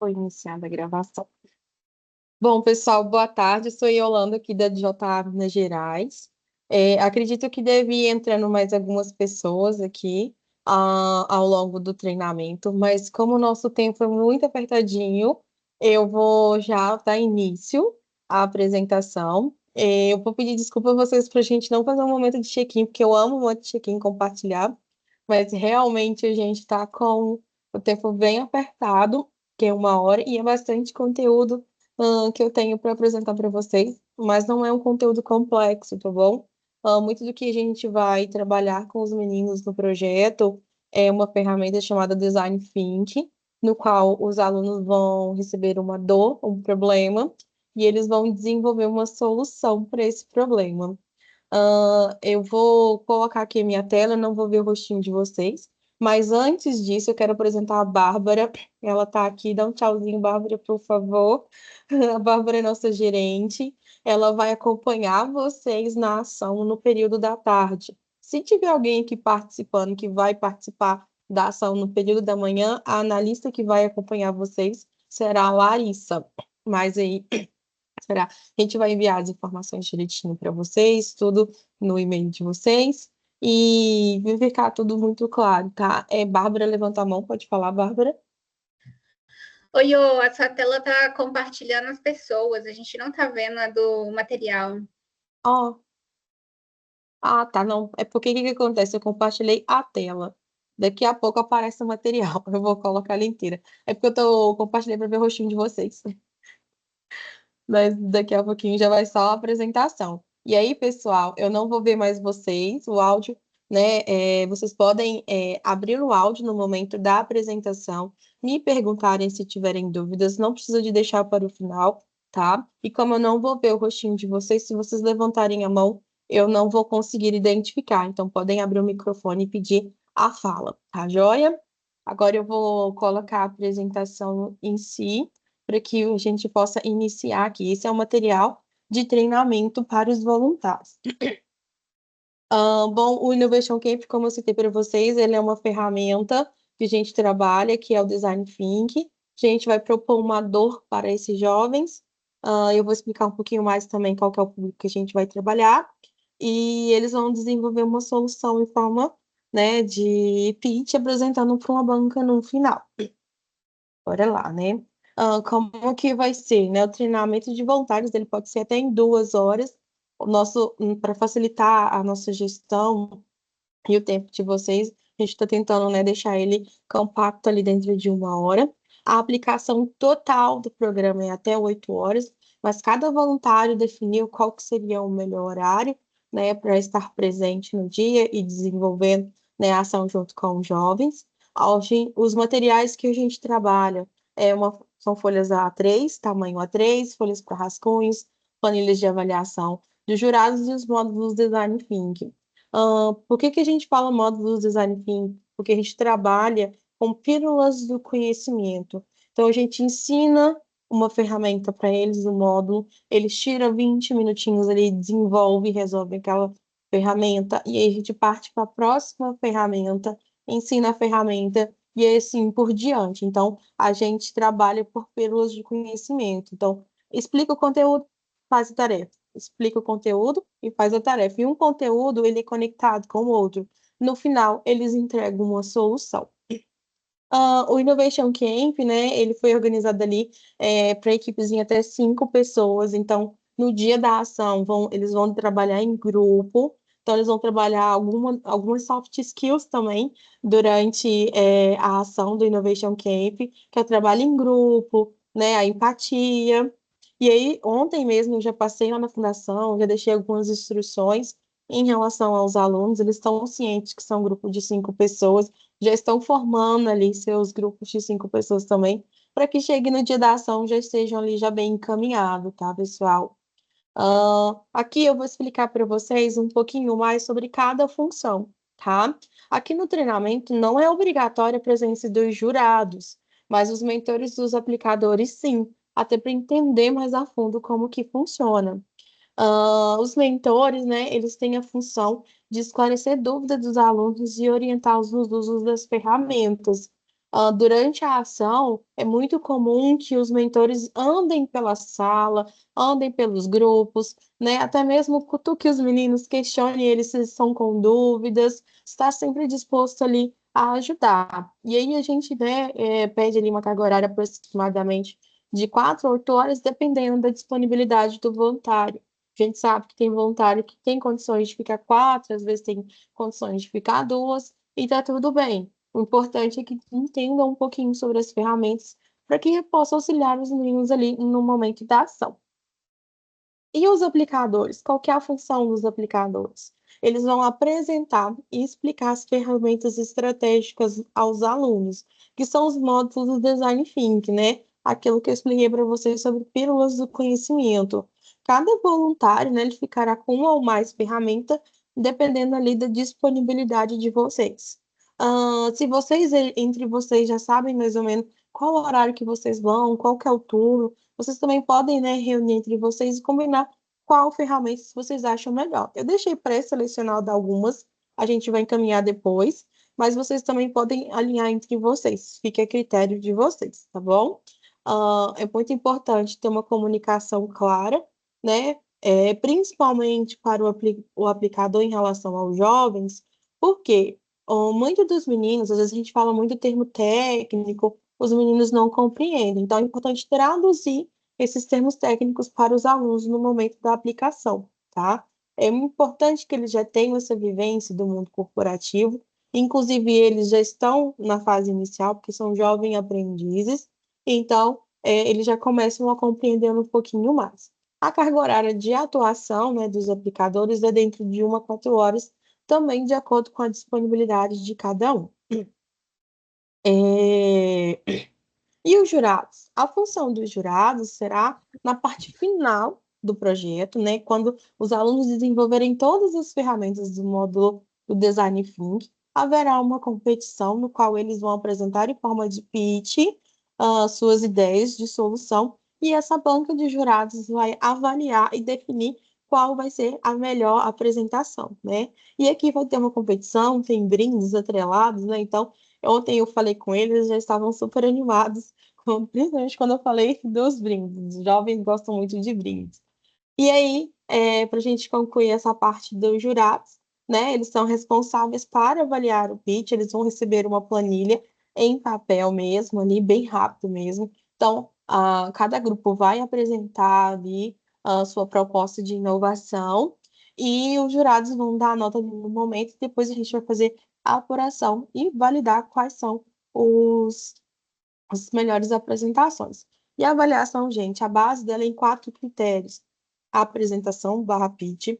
Foi iniciada a gravação. Bom, pessoal, boa tarde. Eu sou Yolanda, aqui da JA Minas Gerais. Acredito que deve ir entrando mais algumas pessoas aqui ao longo do treinamento, mas como o nosso tempo é muito apertadinho, eu vou já dar início à apresentação. Eu vou pedir desculpa a vocês para a gente não fazer um momento de check-in, porque eu amo um monte de check-in compartilhar, mas realmente a gente está com o tempo bem apertado, que é 1 hora, e é bastante conteúdo que eu tenho para apresentar para vocês, mas não é um conteúdo complexo, tá bom? Muito do que a gente vai trabalhar com os meninos no projeto é uma ferramenta chamada Design Thinking, no qual os alunos vão receber uma dor, um problema, e eles vão desenvolver uma solução para esse problema. Eu vou colocar aqui a minha tela, eu não vou ver o rostinho de vocês, mas antes disso eu quero apresentar a Bárbara. Ela está aqui, dá um tchauzinho, Bárbara, por favor. A Bárbara é nossa gerente. Ela vai acompanhar vocês na ação no período da tarde. Se tiver alguém aqui participando que vai participar da ação no período da manhã, a analista que vai acompanhar vocês será a Larissa. Mas aí será? A gente vai enviar as informações direitinho para vocês, tudo no e-mail de vocês. E vai ficar tudo muito claro, tá? Bárbara, levanta a mão, pode falar, Bárbara. Oi, ô, a sua tela tá compartilhando as pessoas, a gente não tá vendo a do material. Ó, tá, não. É porque o que que acontece? Eu compartilhei a tela. Daqui a pouco aparece o material. Eu vou colocar ela inteira. É porque compartilhei para ver o rostinho de vocês. Mas daqui a pouquinho já vai só a apresentação. E aí, pessoal, eu não vou ver mais vocês, o áudio, né? Vocês podem abrir o áudio no momento da apresentação, me perguntarem se tiverem dúvidas, não precisa de deixar para o final, tá? E como eu não vou ver o rostinho de vocês, se vocês levantarem a mão, eu não vou conseguir identificar. Então, podem abrir o microfone e pedir a fala, tá joia? Agora eu vou colocar a apresentação em si para que a gente possa iniciar aqui. Esse é o material de treinamento para os voluntários. Bom, o Innovation Camp, como eu citei para vocês, ele é uma ferramenta que a gente trabalha, que é o Design Thinking. A gente vai propor uma dor para esses jovens. Eu vou explicar um pouquinho mais também qual que é o público que a gente vai trabalhar. E eles vão desenvolver uma solução em forma, né, de pitch, apresentando para uma banca no final. Bora lá, né? Como que vai ser, né? O treinamento de voluntários, ele pode ser até em 2 horas. O nosso, para facilitar a nossa gestão e o tempo de vocês, a gente está tentando, né, deixar ele compacto ali dentro de 1 hora. A aplicação total do programa é até 8 horas, mas cada voluntário definiu qual que seria o melhor horário, né, para estar presente no dia e desenvolvendo, né, a ação junto com os jovens. Os materiais que a gente trabalha são folhas A3, tamanho A3, folhas para rascunhos, planilhas de avaliação dos jurados e os módulos Design Thinking. Por que que a gente fala módulos Design Thinking? Porque a gente trabalha com pílulas do conhecimento. Então, a gente ensina uma ferramenta para eles, um módulo, eles tiram 20 minutinhos ali, desenvolve e resolve aquela ferramenta, e aí a gente parte para a próxima ferramenta, ensina a ferramenta, e assim por diante. Então, a gente trabalha por pílulas de conhecimento. Então, explica o conteúdo, faz a tarefa. Explica o conteúdo e faz a tarefa. E um conteúdo, ele é conectado com o outro. No final, eles entregam uma solução. O Innovation Camp, né, ele foi organizado ali para equipes em até 5 pessoas. Então, no dia da ação, eles vão trabalhar em grupo. Então, eles vão trabalhar algumas soft skills também durante a ação do Innovation Camp, que é o trabalho em grupo, né, a empatia. E aí, ontem mesmo, eu já passei lá na fundação, já deixei algumas instruções em relação aos alunos. Eles estão cientes que são um grupo de 5 pessoas, já estão formando ali seus grupos de 5 pessoas também, para que chegue no dia da ação já estejam ali já bem encaminhados, tá, pessoal? Aqui eu vou explicar para vocês um pouquinho mais sobre cada função, tá? Aqui no treinamento não é obrigatória a presença dos jurados, mas os mentores dos aplicadores sim, até para entender mais a fundo como que funciona. Os mentores, né, eles têm a função de esclarecer dúvidas dos alunos e orientá-los nos usos das ferramentas. Durante a ação, é muito comum que os mentores andem pela sala, andem pelos grupos, né? Até mesmo cutuque os meninos, questione eles se estão com dúvidas, está sempre disposto ali a ajudar. E aí a gente, né, pede ali uma carga horária aproximadamente de 4 a 8 horas, dependendo da disponibilidade do voluntário. A gente sabe que tem voluntário que tem condições de ficar 4, às vezes tem condições de ficar 2, e tá tudo bem. O importante é que entendam um pouquinho sobre as ferramentas para que possam auxiliar os meninos ali no momento da ação. E os aplicadores? Qual que é a função dos aplicadores? Eles vão apresentar e explicar as ferramentas estratégicas aos alunos, que são os módulos do Design Think, né? Aquilo que eu expliquei para vocês sobre pílulas do conhecimento. Cada voluntário, né, ele ficará com uma ou mais ferramentas, dependendo ali da disponibilidade de vocês. Se vocês, entre vocês, já sabem mais ou menos qual o horário que vocês vão, qual que é o turno, vocês também podem, né, reunir entre vocês e combinar qual ferramenta vocês acham melhor. Eu deixei pré-selecionado algumas, a gente vai encaminhar depois, mas vocês também podem alinhar entre vocês, fica a critério de vocês, tá bom? É muito importante ter uma comunicação clara, né? Principalmente para o aplicador em relação aos jovens, porque muitos dos meninos, às vezes a gente fala muito termo técnico, os meninos não compreendem. Então, é importante traduzir esses termos técnicos para os alunos no momento da aplicação, tá? É importante que eles já tenham essa vivência do mundo corporativo, inclusive eles já estão na fase inicial, porque são jovens aprendizes, então eles já começam a compreender um pouquinho mais. A carga horária de atuação, né, dos aplicadores é dentro de 1 a 4 horas, também de acordo com a disponibilidade de cada um. É, E os jurados? A função dos jurados será na parte final do projeto, né, quando os alunos desenvolverem todas as ferramentas do módulo do Design Thinking, haverá uma competição no qual eles vão apresentar em forma de pitch suas ideias de solução, e essa banca de jurados vai avaliar e definir qual vai ser a melhor apresentação, né? E aqui vai ter uma competição, tem brindes atrelados, né? Então, ontem eu falei com eles, eles já estavam super animados, principalmente quando eu falei dos brindes. Os jovens gostam muito de brindes. E aí, para a gente concluir essa parte dos jurados, né? Eles são responsáveis para avaliar o pitch, eles vão receber uma planilha em papel mesmo, ali, bem rápido mesmo. Então, cada grupo vai apresentar ali a sua proposta de inovação e os jurados vão dar a nota no momento, e depois a gente vai fazer a apuração e validar quais são os as melhores apresentações. E a avaliação, gente, a base dela é em 4 critérios: a apresentação barra pitch,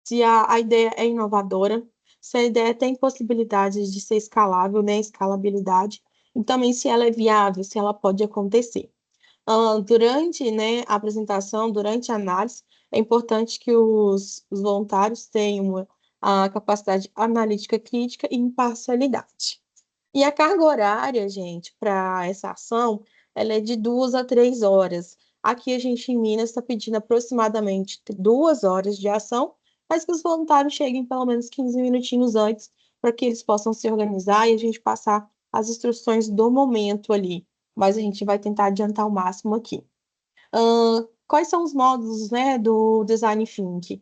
se a ideia é inovadora, se a ideia tem possibilidades de ser escalável, né, escalabilidade, e também se ela é viável, se ela pode acontecer. Durante, né, a apresentação, durante a análise, é importante que os voluntários tenham a capacidade analítica crítica e imparcialidade. E a carga horária, gente, para essa ação, ela é de 2 a 3 horas. Aqui a gente em Minas está pedindo aproximadamente 2 horas de ação, mas que os voluntários cheguem pelo menos 15 minutinhos antes, para que eles possam se organizar e a gente passar as instruções do momento ali. Mas a gente vai tentar adiantar o máximo aqui. Quais são os módulos, né, do Design Think?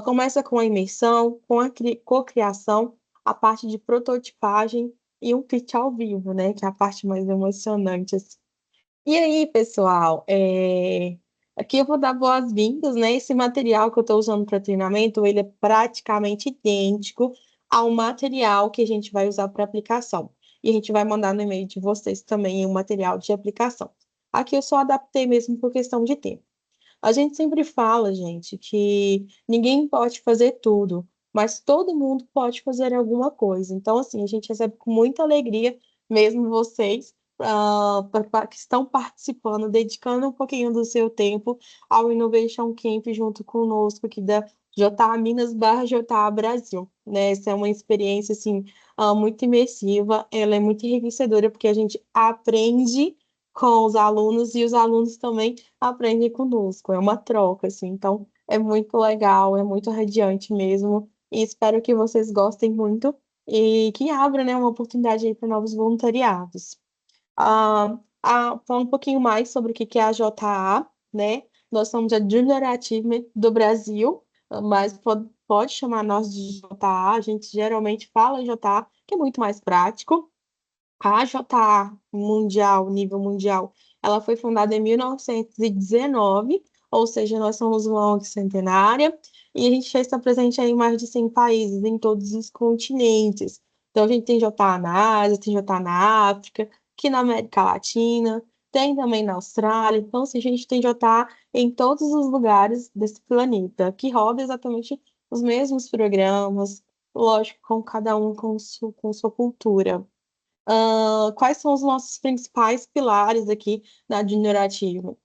Começa com a imersão, com a cocriação, a parte de prototipagem e um pitch ao vivo, né, que é a parte mais emocionante, assim. E aí, pessoal, aqui eu vou dar boas-vindas, né? Esse material que eu estou usando para treinamento, ele é praticamente idêntico ao material que a gente vai usar para aplicação. E a gente vai mandar no e-mail de vocês também o material de aplicação. Aqui eu só adaptei mesmo por questão de tempo. A gente sempre fala, gente, que ninguém pode fazer tudo, mas todo mundo pode fazer alguma coisa. Então, assim, a gente recebe com muita alegria, mesmo vocês, que estão participando, dedicando um pouquinho do seu tempo ao Innovation Camp junto conosco aqui da JA Minas barra JA Brasil, né? Essa é uma experiência, assim, muito imersiva, ela é muito enriquecedora, porque a gente aprende com os alunos e os alunos também aprendem conosco. É uma troca, assim. Então, é muito legal, é muito radiante mesmo. E espero que vocês gostem muito. e que abra, né, uma oportunidade aí para novos voluntariados. Falando um pouquinho mais sobre o que que é a JA, né? Nós somos a Junior Achievement do Brasil, mas pode chamar nós de JA. A gente geralmente fala JA, que é muito mais prático. A JA mundial, nível mundial, ela foi fundada em 1919, ou seja, nós somos uma ONG centenária, e a gente já está presente aí em mais de 100 países, em todos os continentes. Então, a gente tem JA na Ásia, tem JA na África, aqui na América Latina, tem também na Austrália. Então, assim, a gente tem JA em todos os lugares desse planeta, que roda exatamente os mesmos programas, lógico, com cada um com sua cultura. Quais são os nossos principais pilares aqui na Junior Ativo?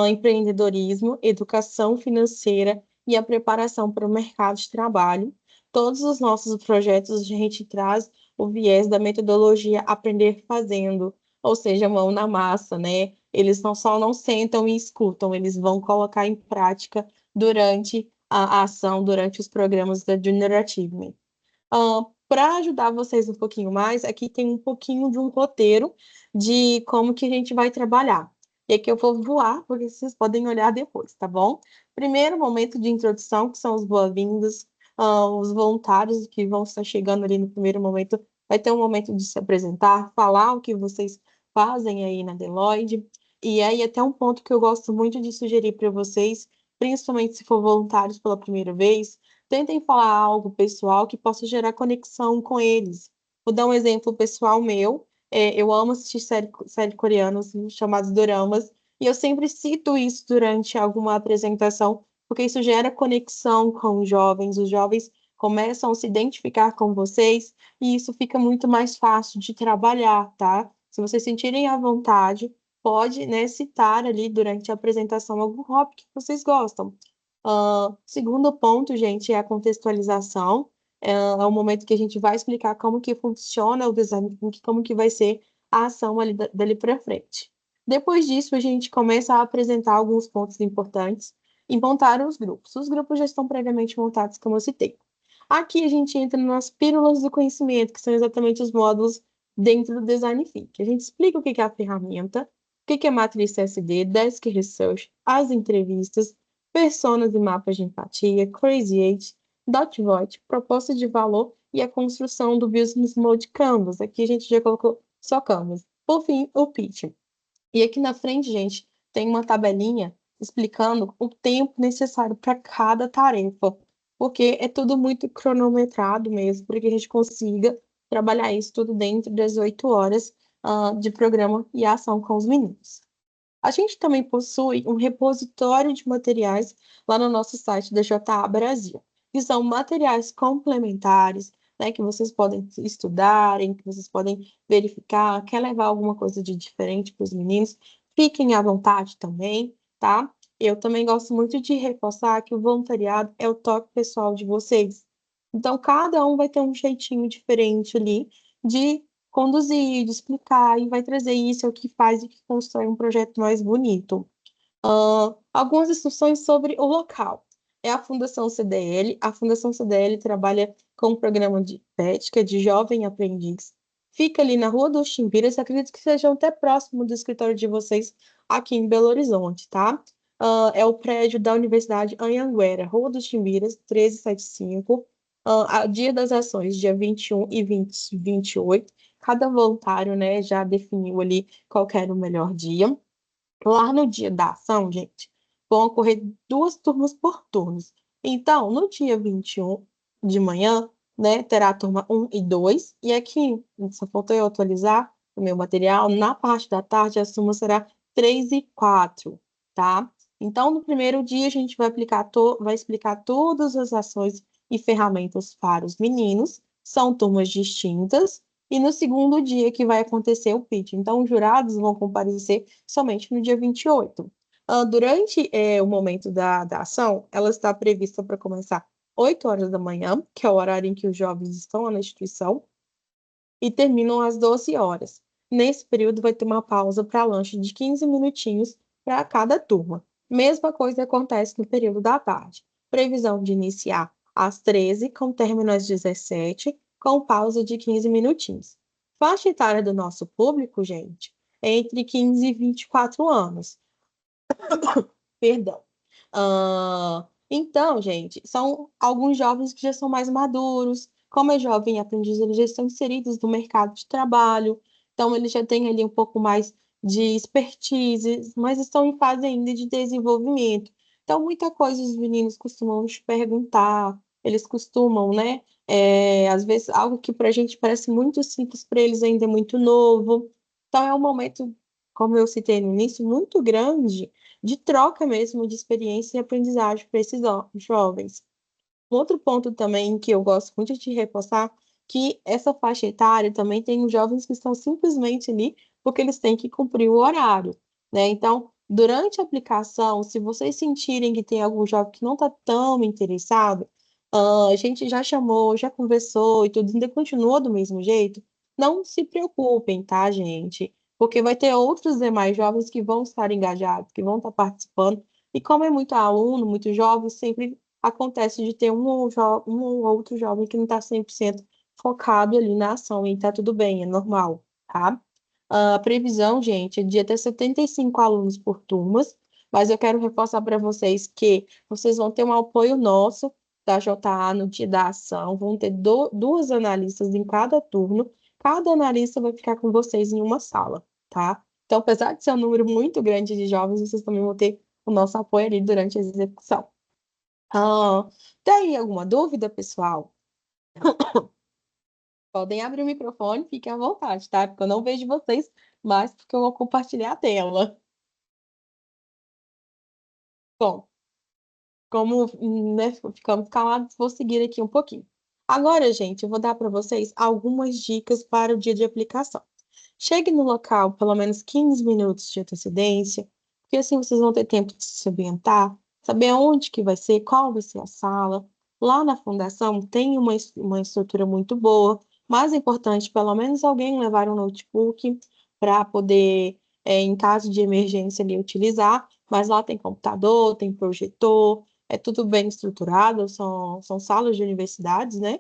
Empreendedorismo, educação financeira e a preparação para o mercado de trabalho. Todos os nossos projetos a gente traz o viés da metodologia aprender fazendo, ou seja, mão na massa, né? Eles não sentam e escutam, eles vão colocar em prática durante a ação, durante os programas da Junior Achievement. Para ajudar vocês um pouquinho mais, aqui tem um pouquinho de um roteiro de como que a gente vai trabalhar. E aqui eu vou voar, porque vocês podem olhar depois, tá bom? Primeiro momento de introdução, que são os boas-vindas, os voluntários que vão estar chegando ali no primeiro momento, vai ter um momento de se apresentar, falar o que vocês fazem aí na Deloitte. E aí até um ponto que eu gosto muito de sugerir para vocês, principalmente se for voluntários pela primeira vez, tentem falar algo pessoal que possa gerar conexão com eles. Vou dar um exemplo pessoal meu. Eu amo assistir série coreanas chamadas doramas, e eu sempre cito isso durante alguma apresentação, porque isso gera conexão com os jovens começam a se identificar com vocês, e isso fica muito mais fácil de trabalhar, tá? Se vocês sentirem à vontade, pode, né, citar ali durante a apresentação algum hobby que vocês gostam. Segundo ponto, gente, é a contextualização. É o momento que a gente vai explicar como que funciona o design thinking, como que vai ser a ação ali dali para frente. Depois disso, a gente começa a apresentar alguns pontos importantes e montar os grupos. Os grupos já estão previamente montados, como eu citei. Aqui a gente entra nas pílulas do conhecimento, que são exatamente os módulos dentro do Design Thinking. A gente explica o que é a ferramenta, o que é matriz CSD, Desk Research, as entrevistas, personas e mapas de empatia, Crazy Eight, Dot Void, proposta de valor e a construção do Business Mode Canvas. Aqui a gente já colocou só Canvas. Por fim, o pitch. E aqui na frente, gente, tem uma tabelinha explicando o tempo necessário para cada tarefa, porque é tudo muito cronometrado mesmo, para que a gente consiga trabalhar isso tudo dentro das 8 horas, de programa e ação com os meninos. A gente também possui um repositório de materiais lá no nosso site da JA Brasil, que são materiais complementares, né, que vocês podem estudarem, que vocês podem verificar, quer levar alguma coisa de diferente para os meninos, fiquem à vontade também, tá? Eu também gosto muito de reforçar que o voluntariado é o toque pessoal de vocês. Então, cada um vai ter um jeitinho diferente ali de conduzir, de explicar, e vai trazer isso, é o que faz e que constrói um projeto mais bonito. Algumas instruções sobre o local. É a Fundação CDL. A Fundação CDL trabalha com um programa de PET, que é de Jovem Aprendiz. Fica ali na Rua dos Timbiras, acredito que sejam até próximo do escritório de vocês aqui em Belo Horizonte, tá? É o prédio da Universidade Anhanguera, Rua dos Timbiras, 1375. Dia das ações, dia 21 e 28. Cada voluntário, né, já definiu ali qual que era o melhor dia. Lá no dia da ação, gente, vão ocorrer duas turmas por turnos. Então, no dia 21 de manhã, né, terá a turma 1 e 2. E aqui, só faltou eu atualizar o meu material, na parte da tarde, a turma será 3 e 4, tá? Então, no primeiro dia, a gente vai explicar todas as ações e ferramentas para os meninos. São turmas distintas. E no segundo dia que vai acontecer o pitch. Então, os jurados vão comparecer somente no dia 28. Durante o momento da ação, ela está prevista para começar 8 horas da manhã, que é o horário em que os jovens estão na instituição, e terminam às 12 horas. Nesse período, vai ter uma pausa para lanche de 15 minutinhos para cada turma. Mesma coisa acontece no período da tarde. Previsão de iniciar às 13, com término às 17, com pausa de 15 minutinhos. Faixa etária do nosso público, gente, é entre 15 e 24 anos. Perdão. Então, gente, são alguns jovens que já são mais maduros. Como é jovem aprendiz, eles já estão inseridos no mercado de trabalho. Então, eles já têm ali um pouco mais de expertise, mas estão em fase ainda de desenvolvimento. Então, muita coisa os meninos costumam nos perguntar, eles costumam, né? Às vezes, algo que para a gente parece muito simples, para eles ainda é muito novo. Então, é um momento, como eu citei no início, muito grande de troca mesmo de experiência e aprendizagem para esses jovens. Um outro ponto também que eu gosto muito de reforçar, que essa faixa etária também tem os jovens que estão simplesmente ali porque eles têm que cumprir o horário, né? Então, durante a aplicação, se vocês sentirem que tem algum jovem que não está tão interessado, a gente já chamou, já conversou e tudo, ainda continua do mesmo jeito, não se preocupem, tá, gente? Porque vai ter outros demais jovens que vão estar engajados, que vão estar participando, e como é muito aluno, muito jovem, sempre acontece de ter um ou outro jovem que não está 100% focado ali na ação, e tá tudo bem, é normal, tá? A previsão, gente, é de até 75 alunos por turmas, mas eu quero reforçar para vocês que vocês vão ter um apoio nosso da JA no dia da ação, vão ter duas analistas em cada turno, cada analista vai ficar com vocês em uma sala, tá? Então, apesar de ser um número muito grande de jovens, vocês também vão ter o nosso apoio ali durante a execução. Ah, tem alguma dúvida, pessoal? Podem abrir o microfone, fiquem à vontade, tá? Porque eu não vejo vocês, mas porque eu vou compartilhar a tela. Bom, como, né, ficamos calados, vou seguir aqui um pouquinho. Agora, gente, eu vou dar para vocês algumas dicas para o dia de aplicação. Chegue no local pelo menos 15 minutos de antecedência, porque assim vocês vão ter tempo de se ambientar, saber onde que vai ser, qual vai ser a sala. Lá na fundação tem uma estrutura muito boa, mas é importante pelo menos alguém levar um notebook para poder, em caso de emergência, ali, utilizar. Mas lá tem computador, tem projetor, é tudo bem estruturado, são salas de universidades, né?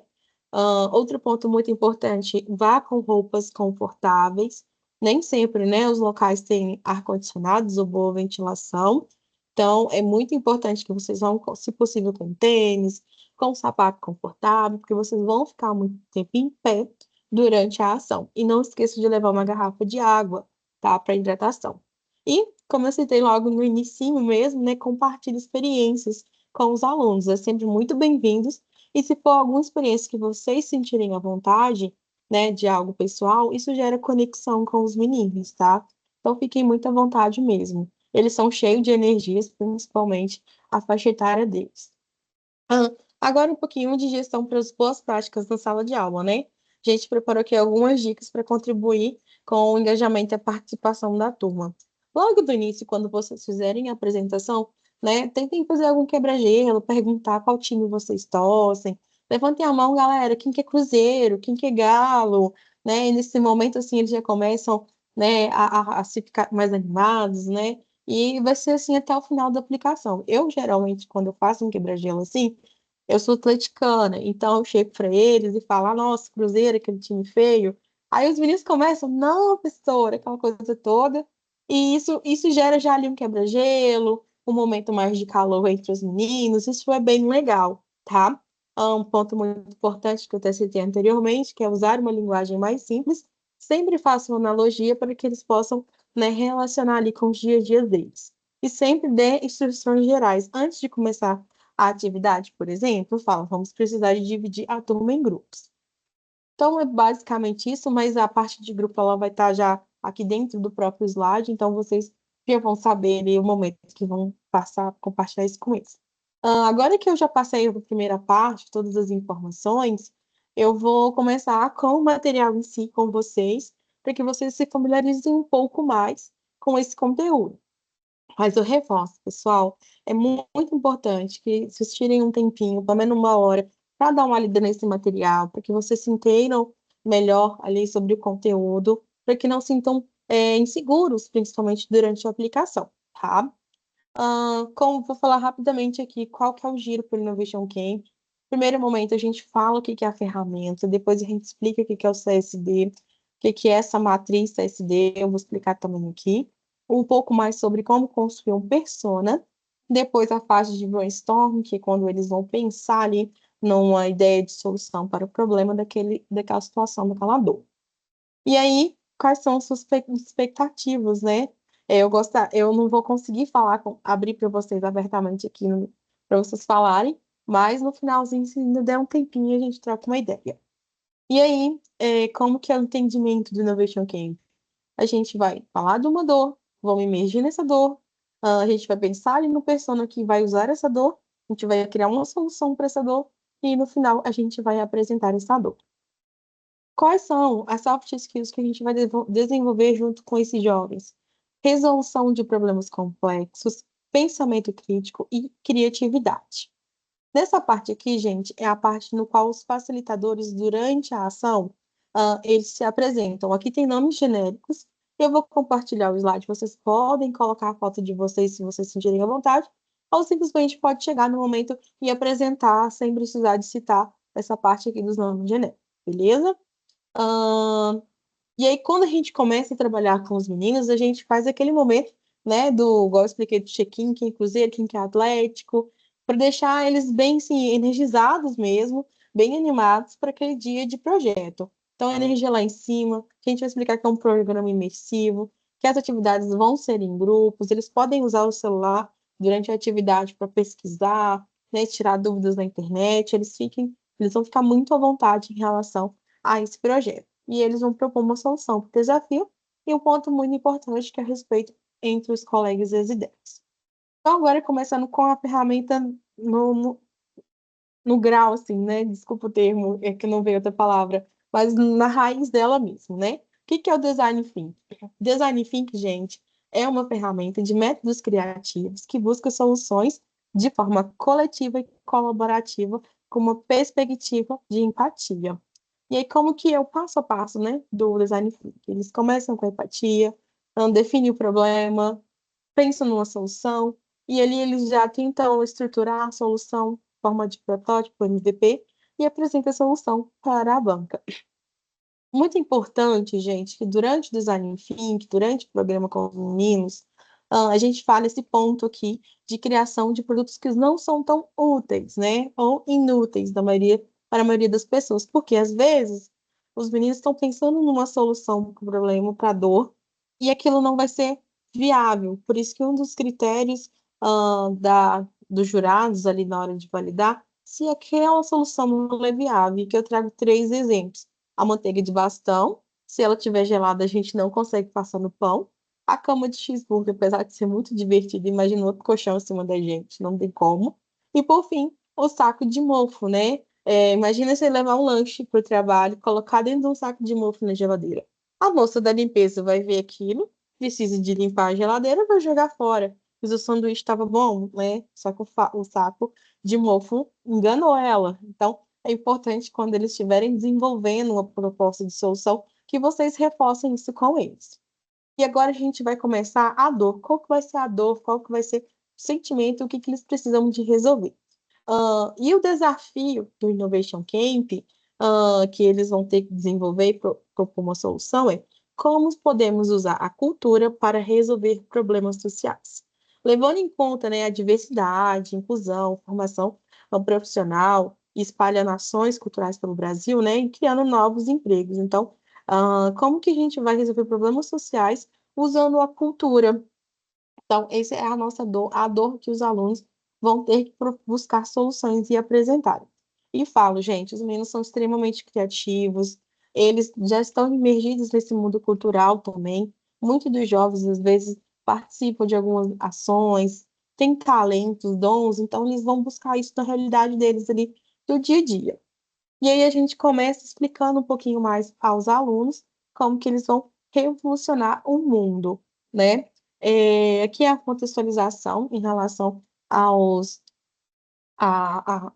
Outro ponto muito importante, vá com roupas confortáveis. Nem sempre, né, os locais têm ar-condicionados ou boa ventilação. Então, é muito importante que vocês vão, se possível, com tênis, com um sapato confortável, porque vocês vão ficar muito tempo em pé durante a ação. E não esqueça de levar uma garrafa de água, tá, para hidratação. E, como eu citei logo no início mesmo, né, compartilhe experiências com os alunos. É sempre muito bem-vindos e se for alguma experiência que vocês sentirem à vontade, né, de algo pessoal, isso gera conexão com os meninos, tá? Então fiquem muito à vontade mesmo. Eles são cheios de energias, principalmente a faixa etária deles. Ah, agora um pouquinho de gestão para as boas práticas na sala de aula, né? A gente preparou aqui algumas dicas para contribuir com o engajamento e a participação da turma. Logo do início, quando vocês fizerem a apresentação, né, tentem fazer algum quebra-gelo, perguntar qual time vocês torcem. Levantem a mão, galera, quem que é Cruzeiro, quem que é Galo, né? E nesse momento, assim, eles já começam, né, a se ficar mais animados, né? E vai ser assim até o final da aplicação. Eu, geralmente, quando eu faço um quebra-gelo assim, eu sou atleticana, então eu chego para eles e falo, ah, nossa, Cruzeiro, aquele time feio. Aí os meninos começam, não, professora, aquela coisa toda. E isso gera já ali um quebra-gelo, um momento mais de calor entre os meninos. Isso é bem legal, tá? Um ponto muito importante que eu até citei anteriormente, que é usar uma linguagem mais simples. Sempre faço uma analogia para que eles possam, né, relacionar ali com os dia a dia deles. E sempre dê instruções gerais. Antes de começar a atividade, por exemplo, fala, vamos precisar de dividir a turma em grupos. Então, é basicamente isso, mas a parte de grupo ela vai estar já aqui dentro do próprio slide, então vocês já vão saber ali o momento que vão passar, compartilhar isso com eles. Agora que eu já passei a primeira parte, todas as informações, eu vou começar com o material em si com vocês, para que vocês se familiarizem um pouco mais com esse conteúdo. Mas eu reforço, pessoal, é muito importante que vocês tirem um tempinho, pelo menos uma hora, para dar uma lida nesse material, para que vocês se entendam melhor ali sobre o conteúdo, para que não sintam inseguros, principalmente durante a aplicação, tá? Vou falar rapidamente aqui qual que é o giro para o Innovation Camp. Primeiro momento, a gente fala o que que é a ferramenta, depois a gente explica o que que é o CSD, o que que é essa matriz CSD, eu vou explicar também aqui. Um pouco mais sobre como construir um persona. Depois, a fase de brainstorm, que é quando eles vão pensar ali numa ideia de solução para o problema daquela situação, daquela dor. E aí, quais são as suas expectativas, né? Eu não vou conseguir falar, abrir para vocês abertamente aqui para vocês falarem, mas no finalzinho, se ainda der um tempinho, a gente troca uma ideia. E aí, como que é o entendimento do Innovation Camp? A gente vai falar de uma dor, vamos emergir nessa dor, a gente vai pensar ali no persona que vai usar essa dor, a gente vai criar uma solução para essa dor, e no final a gente vai apresentar essa dor. Quais são as soft skills que a gente vai desenvolver junto com esses jovens? Resolução de problemas complexos, pensamento crítico e criatividade. Nessa parte aqui, gente, é a parte no qual os facilitadores, durante a ação, eles se apresentam. Aqui tem nomes genéricos. Eu vou compartilhar o slide. Vocês podem colocar a foto de vocês se vocês sentirem à vontade, ou simplesmente pode chegar no momento e apresentar sem precisar de citar essa parte aqui dos nomes genéricos, beleza? E aí, quando a gente começa a trabalhar com os meninos, a gente faz aquele momento, né, igual eu expliquei, do check-in, quem é cruzeiro, quem que é atlético, para deixar eles bem, assim, energizados mesmo, bem animados para aquele dia de projeto. Então, a energia lá em cima, a gente vai explicar que é um programa imersivo, que as atividades vão ser em grupos, eles podem usar o celular durante a atividade para pesquisar, né, tirar dúvidas na internet, eles vão ficar muito à vontade em relação a esse projeto. E eles vão propor uma solução para o desafio e um ponto muito importante que é a respeito entre os colegas residentes. Então, agora começando com a ferramenta no, no, no grau, assim, né? Desculpa o termo, é que não veio outra palavra, mas na raiz dela mesmo, né? O que que é o Design Thinking? Design Thinking, gente, é uma ferramenta de métodos criativos que busca soluções de forma coletiva e colaborativa com uma perspectiva de empatia. E aí, como que é o passo a passo, né, do design thinking? Eles começam com a empatia, definem o problema, pensam numa solução, e ali eles já tentam estruturar a solução em forma de protótipo, MVP, e apresentam a solução para a banca. Muito importante, gente, que durante o design thinking, durante o programa com os meninos, a gente fala esse ponto aqui de criação de produtos que não são tão úteis, né? Ou inúteis para a maioria das pessoas, porque às vezes os meninos estão pensando numa solução para o problema, para a dor, e aquilo não vai ser viável. Por isso que um dos critérios dos jurados ali na hora de validar, se aquela solução não é viável, que eu trago três exemplos a manteiga de bastão. Se ela estiver gelada, a gente não consegue passar no pão. A cama de cheeseburger, apesar de ser muito divertida, imagina outro colchão em cima da gente, não tem como. E por fim, o saco de mofo, né? Imagina você levar um lanche para o trabalho, colocar dentro de um saco de mofo na geladeira. A moça da limpeza vai ver aquilo, precisa de limpar a geladeira, vai jogar fora. Mas o sanduíche estava bom, né? Só que o saco de mofo enganou ela. Então, é importante, quando eles estiverem desenvolvendo uma proposta de solução, que vocês reforcem isso com eles. E agora a gente vai começar a dor. Qual que vai ser a dor? Qual que vai ser o sentimento? O que que eles precisam de resolver? E o desafio do Innovation Camp, que eles vão ter que desenvolver e propor uma solução é como podemos usar a cultura para resolver problemas sociais. Levando em conta, né, a diversidade, inclusão, formação profissional, e espalha nações culturais pelo Brasil, né, e criando novos empregos. Então, como que a gente vai resolver problemas sociais usando a cultura? Então, essa é a nossa dor, a dor que os alunos vão ter que buscar soluções e apresentar. E falo, gente, os meninos são extremamente criativos, eles já estão imergidos nesse mundo cultural também. Muitos dos jovens, às vezes, participam de algumas ações, têm talentos, dons, então eles vão buscar isso na realidade deles ali do dia a dia. E aí a gente começa explicando um pouquinho mais aos alunos como que eles vão revolucionar o mundo, né? Aqui é a contextualização em relação aos a, a,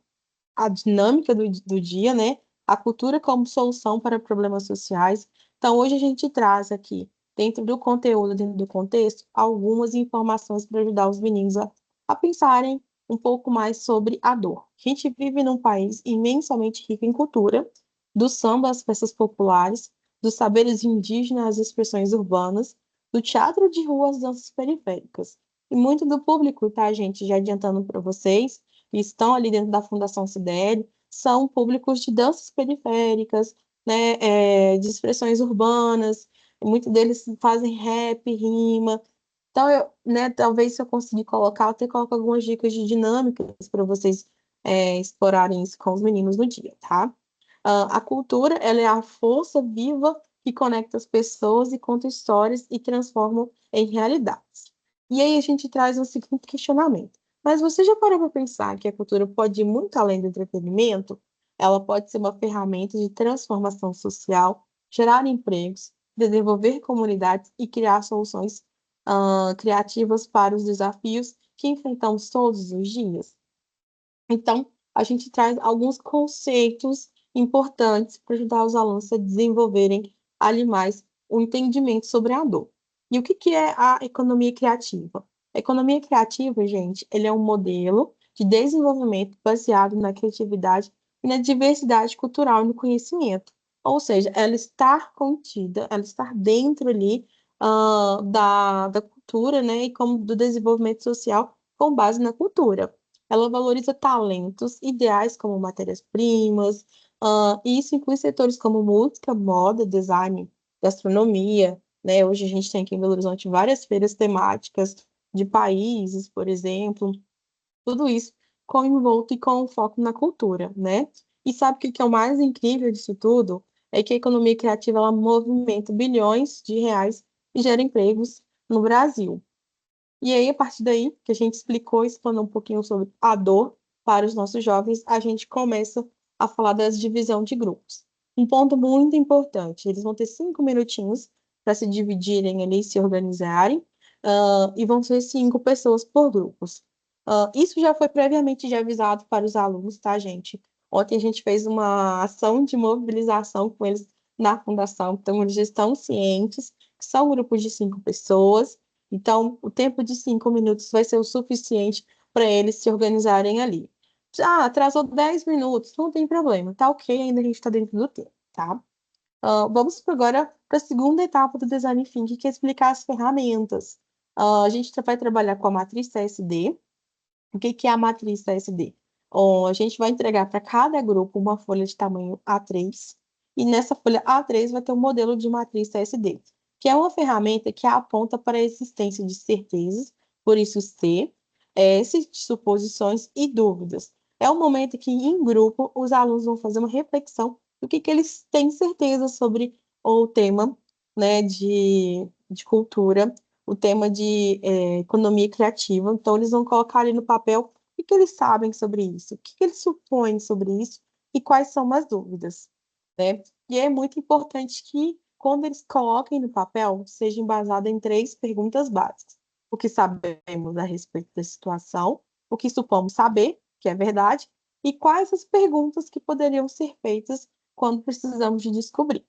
a dinâmica do dia, né? A cultura como solução para problemas sociais. Então, hoje a gente traz aqui, dentro do conteúdo, dentro do contexto, algumas informações para ajudar os meninos a pensarem um pouco mais sobre a dor. A gente vive num país imensamente rico em cultura, do samba às peças populares, dos saberes indígenas às expressões urbanas, do teatro de rua às danças periféricas. E muito do público, tá, gente? Já adiantando para vocês, que estão ali dentro da Fundação Cidade, são públicos de danças periféricas, né, de expressões urbanas, muitos deles fazem rap, rima. Então, né, talvez se eu conseguir colocar, eu até coloco algumas dicas de dinâmicas para vocês explorarem isso com os meninos no dia, tá? A cultura, ela é a força viva que conecta as pessoas e conta histórias e transforma em realidades. E aí a gente traz um seguinte questionamento. Mas você já parou para pensar que a cultura pode ir muito além do entretenimento? Ela pode ser uma ferramenta de transformação social, gerar empregos, desenvolver comunidades e criar soluções criativas para os desafios que enfrentamos todos os dias. Então, a gente traz alguns conceitos importantes para ajudar os alunos a desenvolverem ali mais o entendimento sobre a dor. E o que que é a economia criativa? A economia criativa, gente, ele é um modelo de desenvolvimento baseado na criatividade e na diversidade cultural e no conhecimento. Ou seja, ela está contida, ela está dentro ali da cultura, né, e como do desenvolvimento social com base na cultura. Ela valoriza talentos ideais como matérias-primas, e isso inclui setores como música, moda, design, gastronomia, né? Hoje a gente tem aqui em Belo Horizonte várias feiras temáticas de países, por exemplo, tudo isso com envolto e com foco na cultura, né? E sabe o que que é o mais incrível disso tudo? É que a economia criativa ela movimenta bilhões de reais e gera empregos no Brasil. E aí, a partir daí, que a gente explicou, explanou um pouquinho sobre a dor para os nossos jovens, a gente começa a falar das divisão de grupos. Um ponto muito importante, eles vão ter 5 minutinhos para se dividirem ali, se organizarem, e vão ser 5 pessoas por grupos. Isso já foi previamente já avisado para os alunos, tá, gente? Ontem a gente fez uma ação de mobilização com eles na fundação, então eles já estão cientes que são grupos de 5 pessoas, então, o tempo de 5 minutos vai ser o suficiente para eles se organizarem ali. Já atrasou 10 minutos, não tem problema, tá ok, ainda a gente está dentro do tempo, tá? Vamos agora para a segunda etapa do Design Thinking, que é explicar as ferramentas. A gente vai trabalhar com a matriz CSD. O que que é a matriz CSD? A gente vai entregar para cada grupo uma folha de tamanho A3, e nessa folha A3 vai ter um modelo de matriz CSD, que é uma ferramenta que aponta para a existência de certezas, por isso C, S de suposições e dúvidas. É o momento que, em grupo, os alunos vão fazer uma reflexão do que eles têm certeza sobre o tema, né, de cultura, o tema de economia criativa. Então, eles vão colocar ali no papel o que eles sabem sobre isso, o que eles supõem sobre isso e quais são as dúvidas, né? E é muito importante que, quando eles coloquem no papel, seja embasado em 3 perguntas básicas. O que sabemos a respeito da situação, o que supomos saber, que é verdade, e quais as perguntas que poderiam ser feitas quando precisamos de descobrir.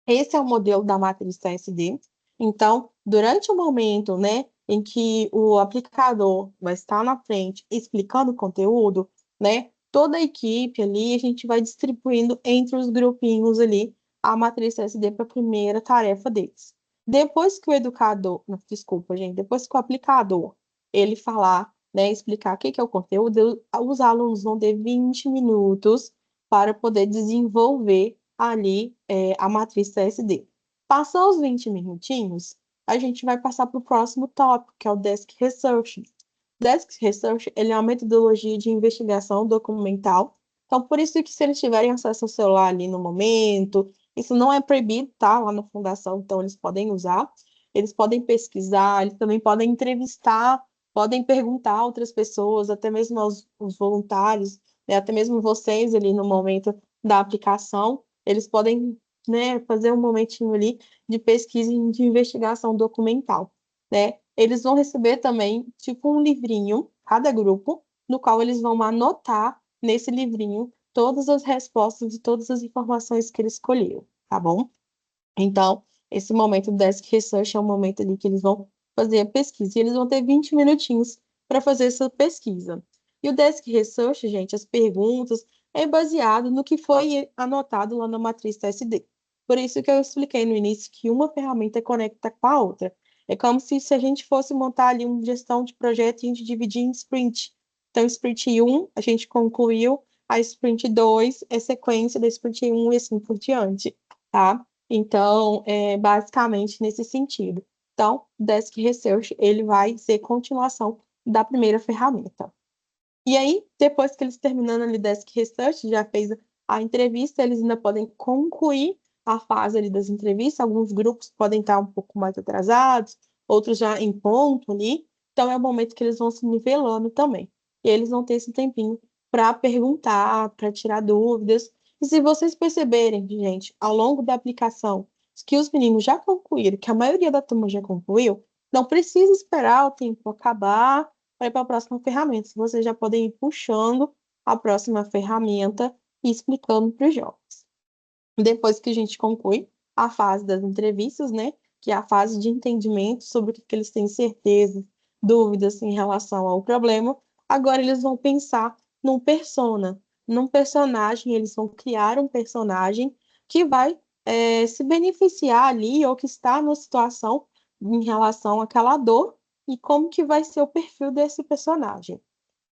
Esse é o modelo da matriz TSD. Então, durante o momento, né, em que o aplicador vai estar na frente explicando o conteúdo, né, toda a equipe ali, a gente vai distribuindo entre os grupinhos ali a matriz TSD para a primeira tarefa deles. Depois que o educador, não, desculpa, gente, depois que o aplicador ele falar, né, explicar o que que é o conteúdo, os alunos vão ter 20 minutos para poder desenvolver ali a matriz CSD. Passou os 20 minutinhos, a gente vai passar para o próximo tópico, que é o Desk Research. Desk Research, ele é uma metodologia de investigação documental. Então, por isso que se eles tiverem acesso ao celular ali no momento, isso não é proibido, tá? Lá na fundação, então eles podem usar. Eles podem pesquisar, eles também podem entrevistar, podem perguntar a outras pessoas, até mesmo os voluntários, né? Até mesmo vocês ali no momento da aplicação, eles podem, né, fazer um momentinho ali de pesquisa e de investigação documental, né? Eles vão receber também, tipo, um livrinho, cada grupo, no qual eles vão anotar nesse livrinho todas as respostas de todas as informações que eles escolheram, tá bom? Então, esse momento do Desk Research é um momento ali que eles vão fazer a pesquisa e eles vão ter 20 minutinhos para fazer essa pesquisa. E o Desk Research, gente, as perguntas é baseado no que foi anotado lá na matriz TSD. Por isso que eu expliquei no início que uma ferramenta conecta com a outra. É como se a gente fosse montar ali uma gestão de projeto e a gente dividir em sprint. Então, sprint 1, a gente concluiu, a sprint 2 é sequência da sprint 1 e assim por diante, tá? Então, é basicamente nesse sentido. Então, Desk Research, ele vai ser continuação da primeira ferramenta. E aí, depois que eles terminando ali Desk Research, já fez a entrevista, eles ainda podem concluir a fase ali das entrevistas. Alguns grupos podem estar um pouco mais atrasados, outros já em ponto ali. Então, é o momento que eles vão se nivelando também. E eles vão ter esse tempinho para perguntar, para tirar dúvidas. E se vocês perceberem, gente, ao longo da aplicação, que os meninos já concluíram, que a maioria da turma já concluiu, não precisa esperar o tempo acabar para ir para a próxima ferramenta. Vocês já podem ir puxando a próxima ferramenta e explicando para os jovens. Depois que a gente conclui a fase das entrevistas, né, que é a fase de entendimento sobre o que eles têm certeza, dúvidas em relação ao problema, agora eles vão pensar num persona, num personagem, eles vão criar um personagem que vai se beneficiar ali ou que está numa situação em relação àquela dor e como que vai ser o perfil desse personagem.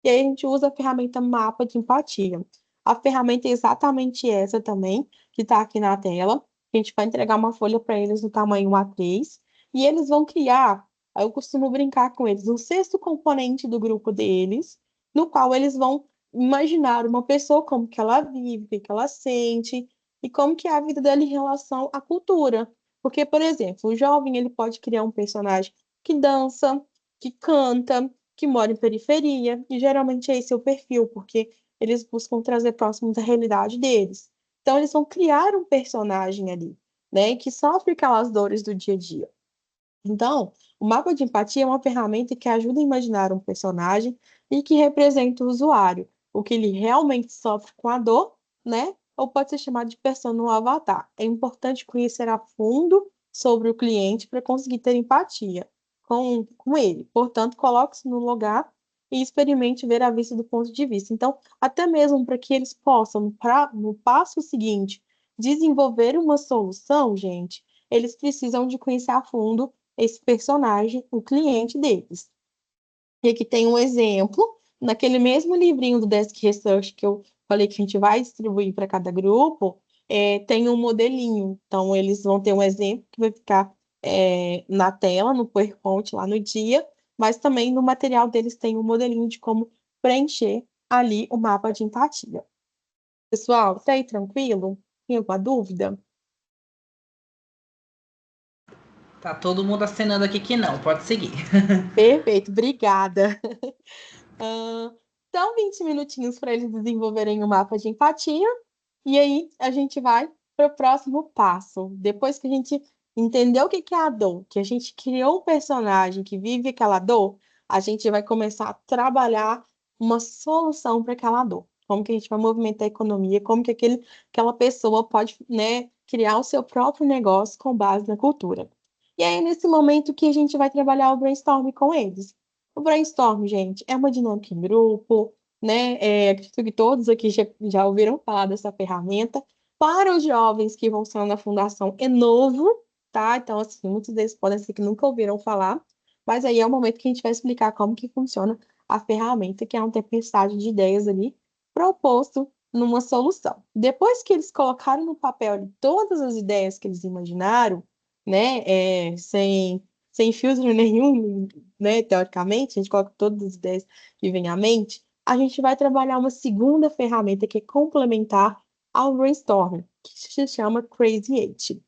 E aí a gente usa a ferramenta Mapa de Empatia. A ferramenta é exatamente essa também, que está aqui na tela. A gente vai entregar uma folha para eles no tamanho A3 e eles vão criar, eu costumo brincar com eles, um sexto componente do grupo deles, no qual eles vão imaginar uma pessoa, como que ela vive, o que que ela sente e como que é a vida dela em relação à cultura. Porque, por exemplo, o jovem ele pode criar um personagem que dança, que canta, que mora em periferia, e geralmente é esse o perfil, porque eles buscam trazer próximo da realidade deles. Então, eles vão criar um personagem ali, né, que sofre aquelas dores do dia a dia. Então, o mapa de empatia é uma ferramenta que ajuda a imaginar um personagem e que representa o usuário, o que ele realmente sofre com a dor, né? Ou pode ser chamado de persona no avatar. É importante conhecer a fundo sobre o cliente para conseguir ter empatia com ele. Portanto, coloque-se no lugar e experimente ver a vista do ponto de vista. Então, até mesmo para que eles possam, no passo seguinte, desenvolver uma solução, gente, eles precisam de conhecer a fundo esse personagem, o cliente deles. E aqui tem um exemplo, naquele mesmo livrinho do Desk Research que eu falei que a gente vai distribuir para cada grupo, tem um modelinho. Então, eles vão ter um exemplo que vai ficar na tela, no PowerPoint, lá no dia, mas também no material deles tem um modelinho de como preencher ali o mapa de empatia. Pessoal, tá aí tranquilo? Tem alguma dúvida? Tá todo mundo acenando aqui que não, pode seguir. Perfeito, obrigada. Ah, então, 20 minutinhos para eles desenvolverem o mapa de empatia, e aí a gente vai para o próximo passo. Depois que a gente entendeu o que que é a dor, que a gente criou um personagem que vive aquela dor, a gente vai começar a trabalhar uma solução para aquela dor. Como que a gente vai movimentar a economia, como que aquela pessoa pode, né, criar o seu próprio negócio com base na cultura. E aí, nesse momento que a gente vai trabalhar o brainstorm com eles. O brainstorm, gente, é uma dinâmica em grupo, né? Acredito que todos aqui já ouviram falar dessa ferramenta. Para os jovens que vão estar na fundação, é novo, tá? Então, assim, muitos deles podem ser que nunca ouviram falar, mas aí é o momento que a gente vai explicar como que funciona a ferramenta, que é uma tempestade de ideias ali, proposto numa solução. Depois que eles colocaram no papel ali todas as ideias que eles imaginaram, né? Sem filtro nenhum, né? Teoricamente, a gente coloca todas as ideias que vêm à mente, a gente vai trabalhar uma segunda ferramenta que é complementar ao brainstorming, que se chama Crazy Eight.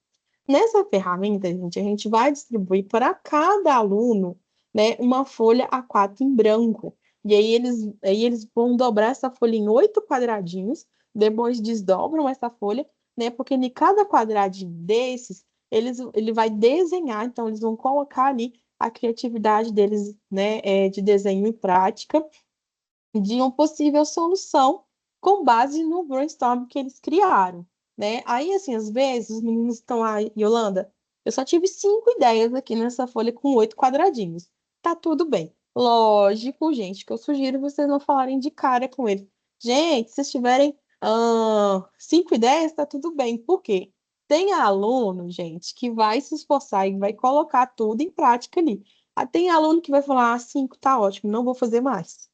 Nessa ferramenta, gente, a gente vai distribuir para cada aluno, né, uma folha A4 em branco. E aí eles vão dobrar essa folha em 8 quadradinhos, depois desdobram essa folha, né, porque em cada quadradinho desses, ele vai desenhar, então eles vão colocar ali a criatividade deles, né, de desenho em prática, de uma possível solução com base no brainstorm que eles criaram, né? Aí, assim, às vezes os meninos estão lá, Yolanda, eu só tive 5 ideias aqui nessa folha com 8 quadradinhos. Tá tudo bem. Lógico, gente, que eu sugiro vocês não falarem de cara com ele. Gente, se vocês tiverem 5 ideias, tá tudo bem. Por quê? Tem aluno, gente, que vai se esforçar e vai colocar tudo em prática ali. Tem aluno que vai falar, 5 tá ótimo, não vou fazer mais.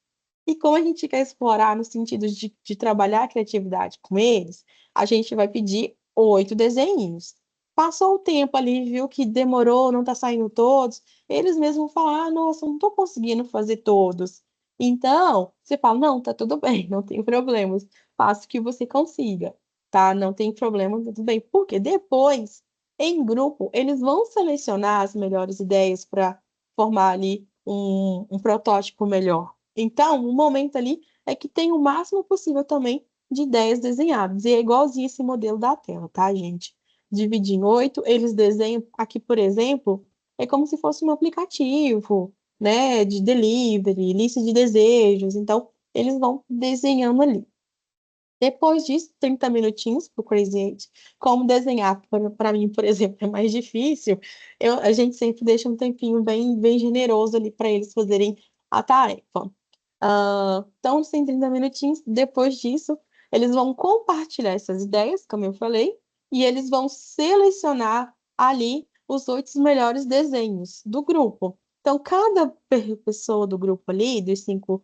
E como a gente quer explorar no sentido de trabalhar a criatividade com eles, a gente vai pedir 8 desenhos. Passou o tempo ali, viu que demorou, não tá saindo todos, eles mesmos falam, nossa, não tô conseguindo fazer todos. Então, você fala, não, tá tudo bem, não tem problemas, faça o que você consiga, tá? Não tem problema, tá tudo bem. Porque depois, em grupo, eles vão selecionar as melhores ideias para formar ali um protótipo melhor. Então, o momento ali é que tem o máximo possível também de ideias desenhadas. E é igualzinho esse modelo da tela, tá, gente? Dividir em 8, eles desenham aqui, por exemplo, é como se fosse um aplicativo, né, de delivery, lista de desejos. Então, eles vão desenhando ali. Depois disso, 30 minutinhos para o Crazy Eight. Como desenhar, para mim, por exemplo, é mais difícil, a gente sempre deixa um tempinho bem, bem generoso ali para eles fazerem a tarefa. Então, tem 30 minutinhos. Depois disso, eles vão compartilhar essas ideias, como eu falei, e eles vão selecionar ali os 8 melhores desenhos do grupo. Então, cada pessoa do grupo ali, dos 5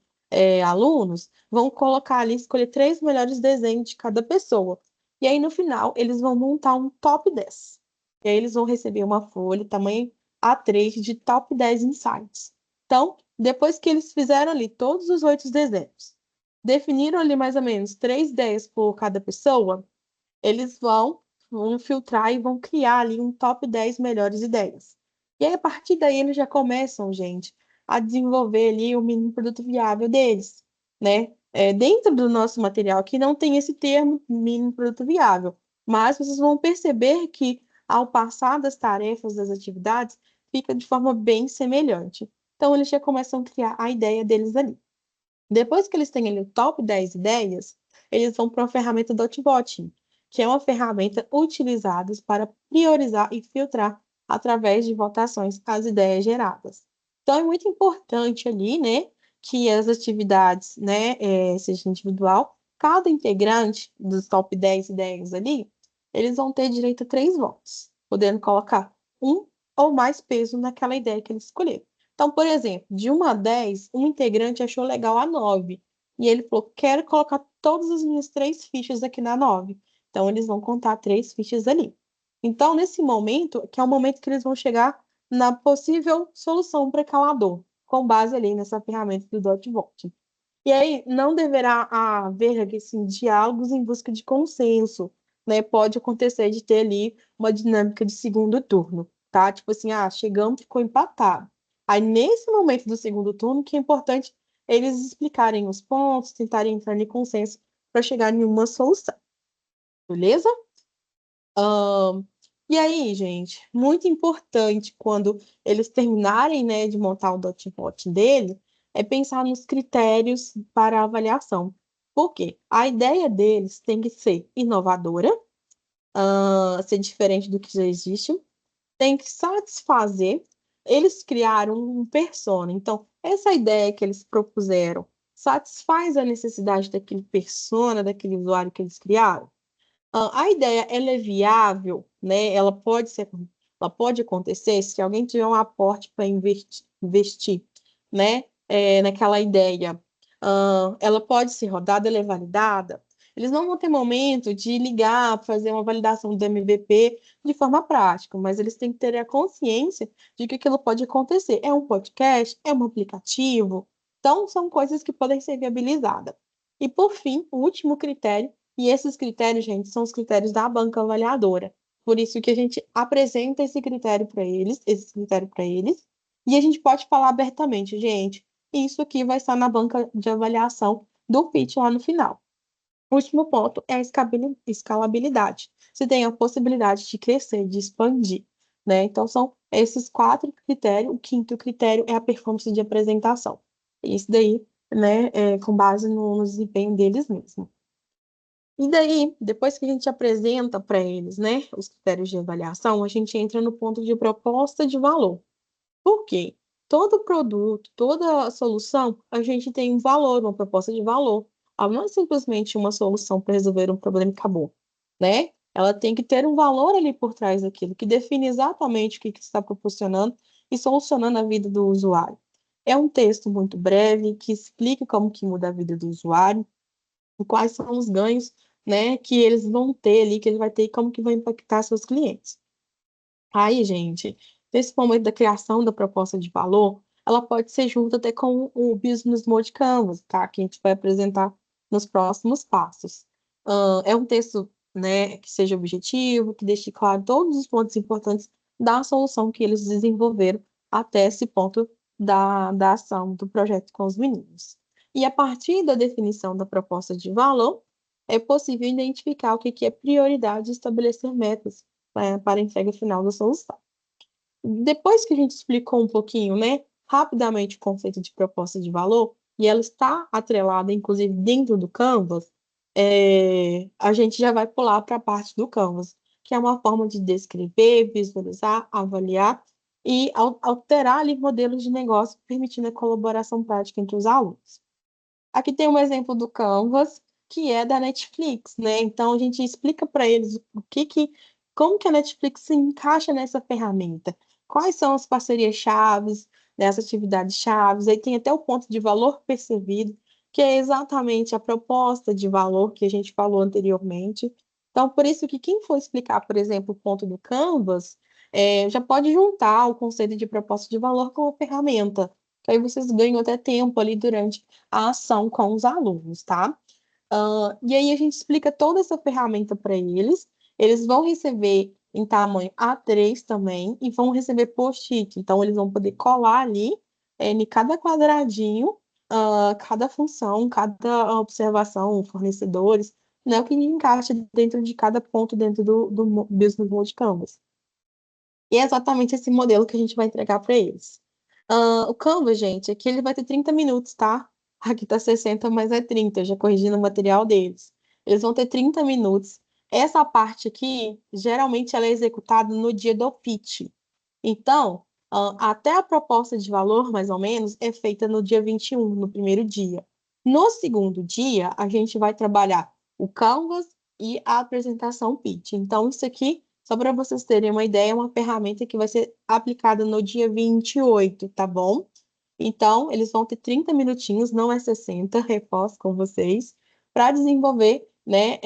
alunos, vão colocar ali, escolher 3 melhores desenhos de cada pessoa. E aí, no final, eles vão montar um top 10. E aí, eles vão receber uma folha, tamanho A3, de top 10 insights. Então, depois que eles fizeram ali todos os 8 desenhos, definiram ali mais ou menos 3 ideias por cada pessoa, eles vão filtrar e vão criar ali um top 10 melhores ideias. E aí, a partir daí, eles já começam, gente, a desenvolver ali o mínimo produto viável deles, né? Dentro do nosso material aqui não tem esse termo mínimo produto viável, mas vocês vão perceber que, ao passar das tarefas, das atividades, fica de forma bem semelhante. Então, eles já começam a criar a ideia deles ali. Depois que eles têm ali o top 10 ideias, eles vão para uma ferramenta Dotbot, que é uma ferramenta utilizada para priorizar e filtrar através de votações as ideias geradas. Então, é muito importante ali, né, que as atividades, né, seja individual, cada integrante dos top 10 ideias ali, eles vão ter direito a 3 votos, podendo colocar um ou mais peso naquela ideia que eles escolheram. Então, por exemplo, de 1 a 10, um integrante achou legal a 9. E ele falou: quero colocar todas as minhas 3 fichas aqui na 9. Então, eles vão contar 3 fichas ali. Então, nesse momento, que é o momento que eles vão chegar na possível solução para aquela dor, com base ali nessa ferramenta do DotVote. E aí, não deverá haver assim, diálogos em busca de consenso, né? Pode acontecer de ter ali uma dinâmica de segundo turno, tá? Tipo assim, chegamos, ficou empatado. Aí, nesse momento do segundo turno, que é importante eles explicarem os pontos, tentarem entrar em consenso para chegar em uma solução, beleza? E aí, gente, muito importante quando eles terminarem, né, de montar o dotbot dele, é pensar nos critérios para a avaliação. Por quê? A ideia deles tem que ser inovadora, ser diferente do que já existe, tem que satisfazer. Eles criaram um persona, então essa ideia que eles propuseram satisfaz a necessidade daquele persona, daquele usuário que eles criaram. A ideia ela é viável, né? Ela pode acontecer se alguém tiver um aporte para investir, né? Naquela ideia. Ela pode ser rodada, ela é validada. Eles não vão ter momento de ligar, fazer uma validação do MVP de forma prática, mas eles têm que ter a consciência de que aquilo pode acontecer. É um podcast, é um aplicativo, então são coisas que podem ser viabilizadas. E por fim, o último critério, e esses critérios, gente, são os critérios da banca avaliadora. Por isso que a gente apresenta esse critério para eles, e a gente pode falar abertamente, gente, isso aqui vai estar na banca de avaliação do pitch lá no final. O último ponto é a escalabilidade. Você tem a possibilidade de crescer, de expandir, né? Então, são esses 4 critérios. O quinto critério é a performance de apresentação. Isso daí, né, com base no desempenho deles mesmos. E daí, depois que a gente apresenta para eles, né, os critérios de avaliação, a gente entra no ponto de proposta de valor. Por quê? todo produto, toda solução, a gente tem um valor, uma proposta de valor. Ela não é simplesmente uma solução para resolver um problema e acabou, né? Ela tem que ter um valor ali por trás daquilo, que define exatamente o que está proporcionando e solucionando a vida do usuário. É um texto muito breve que explica como que muda a vida do usuário, e quais são os ganhos, né, que eles vão ter ali, que ele vai ter e como que vai impactar seus clientes. Aí, gente, nesse momento da criação da proposta de valor, ela pode ser junto até com o Business Mode Canvas, tá? Que a gente vai apresentar nos próximos passos. É um texto, né, que seja objetivo, que deixe claro todos os pontos importantes da solução que eles desenvolveram até esse ponto da ação do projeto com os meninos. E a partir da definição da proposta de valor, é possível identificar o que é prioridade e estabelecer metas para a entrega final da solução. Depois que a gente explicou um pouquinho, né, rapidamente o conceito de proposta de valor, e ela está atrelada, inclusive, dentro do Canvas, a gente já vai pular para a parte do Canvas, que é uma forma de descrever, visualizar, avaliar e alterar ali modelos de negócio, permitindo a colaboração prática entre os alunos. Aqui tem um exemplo do Canvas, que é da Netflix, né? Então a gente explica para eles como que a Netflix se encaixa nessa ferramenta, quais são as parcerias chaves, né, as atividades chaves, aí tem até o ponto de valor percebido, que é exatamente a proposta de valor que a gente falou anteriormente. Então, por isso que quem for explicar, por exemplo, o ponto do Canvas, já pode juntar o conceito de proposta de valor com a ferramenta, que aí vocês ganham até tempo ali durante a ação com os alunos, tá? E aí a gente explica toda essa ferramenta para eles. Eles vão receber em tamanho A3 também e vão receber post-it. Então, eles vão poder colar ali em cada quadradinho, cada função, cada observação, fornecedores, né, o que encaixa dentro de cada ponto dentro do Business Mode Canvas. E é exatamente esse modelo que a gente vai entregar para eles. O Canva, gente, aqui ele vai ter 30 minutos, tá? Aqui tá 60, mas é 30, já corrigindo o material deles. Eles vão ter 30 minutos. Essa parte aqui, geralmente, ela é executada no dia do pitch. Então, até a proposta de valor, mais ou menos, é feita no dia 21, no primeiro dia. No segundo dia, a gente vai trabalhar o Canvas e a apresentação pitch. Então, isso aqui, só para vocês terem uma ideia, é uma ferramenta que vai ser aplicada no dia 28, tá bom? Então, eles vão ter 30 minutinhos, não é 60, reforço com vocês, para desenvolver, né,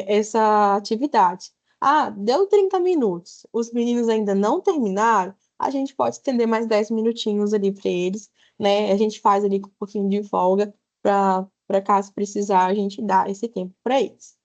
essa atividade. Ah, deu 30 minutos, os meninos ainda não terminaram, a gente pode estender mais 10 minutinhos ali para eles, né? A gente faz ali com um pouquinho de folga para caso precisar, a gente dá esse tempo para eles.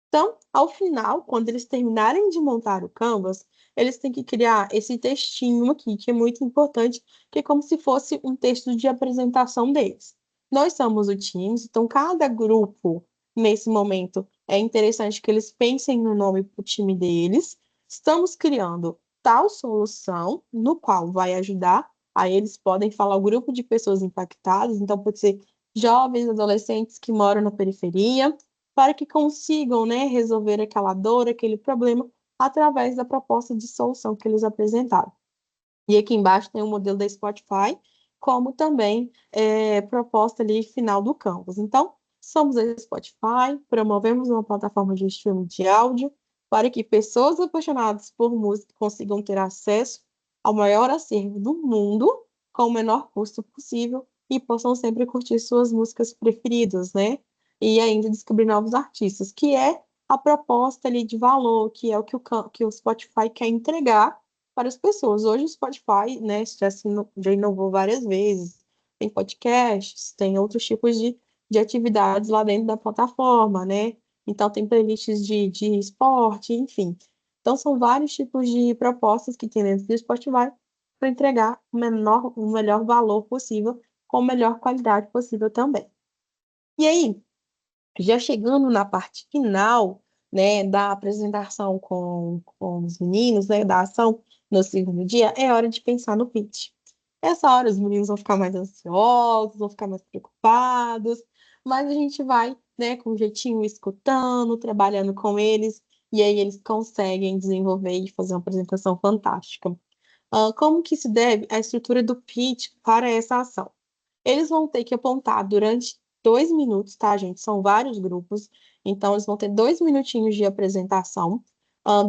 Então, ao final, quando eles terminarem de montar o Canvas, eles têm que criar esse textinho aqui, que é muito importante, que é como se fosse um texto de apresentação deles. Nós somos o Teams, então cada grupo, nesse momento, é interessante que eles pensem no nome para o time deles. Estamos criando tal solução, no qual vai ajudar. Aí eles podem falar o grupo de pessoas impactadas, então pode ser jovens, adolescentes que moram na periferia, para que consigam, né, resolver aquela dor, aquele problema, através da proposta de solução que eles apresentaram. E aqui embaixo tem o modelo da Spotify, como também proposta ali final do Canvas. Então, somos a Spotify, promovemos uma plataforma de streaming de áudio para que pessoas apaixonadas por música consigam ter acesso ao maior acervo do mundo com o menor custo possível e possam sempre curtir suas músicas preferidas, né? E ainda descobrir novos artistas, que é a proposta ali de valor, que é o que o Spotify quer entregar para as pessoas. Hoje o Spotify, né, já inovou várias vezes. Tem podcasts, tem outros tipos de atividades lá dentro da plataforma, né? Então tem playlists de esporte, enfim. Então são vários tipos de propostas que tem dentro do Spotify para entregar o melhor valor possível, com a melhor qualidade possível também. E aí, já chegando na parte final, né, da apresentação com os meninos, né, da ação no segundo dia, é hora de pensar no pitch. Essa hora os meninos vão ficar mais ansiosos, vão ficar mais preocupados, mas a gente vai, né, com um jeitinho escutando, trabalhando com eles, e aí eles conseguem desenvolver e fazer uma apresentação fantástica. Como que se deve a estrutura do pitch para essa ação? Eles vão ter que apontar durante 2 minutos, tá, gente? São vários grupos, então eles vão ter 2 minutinhos de apresentação,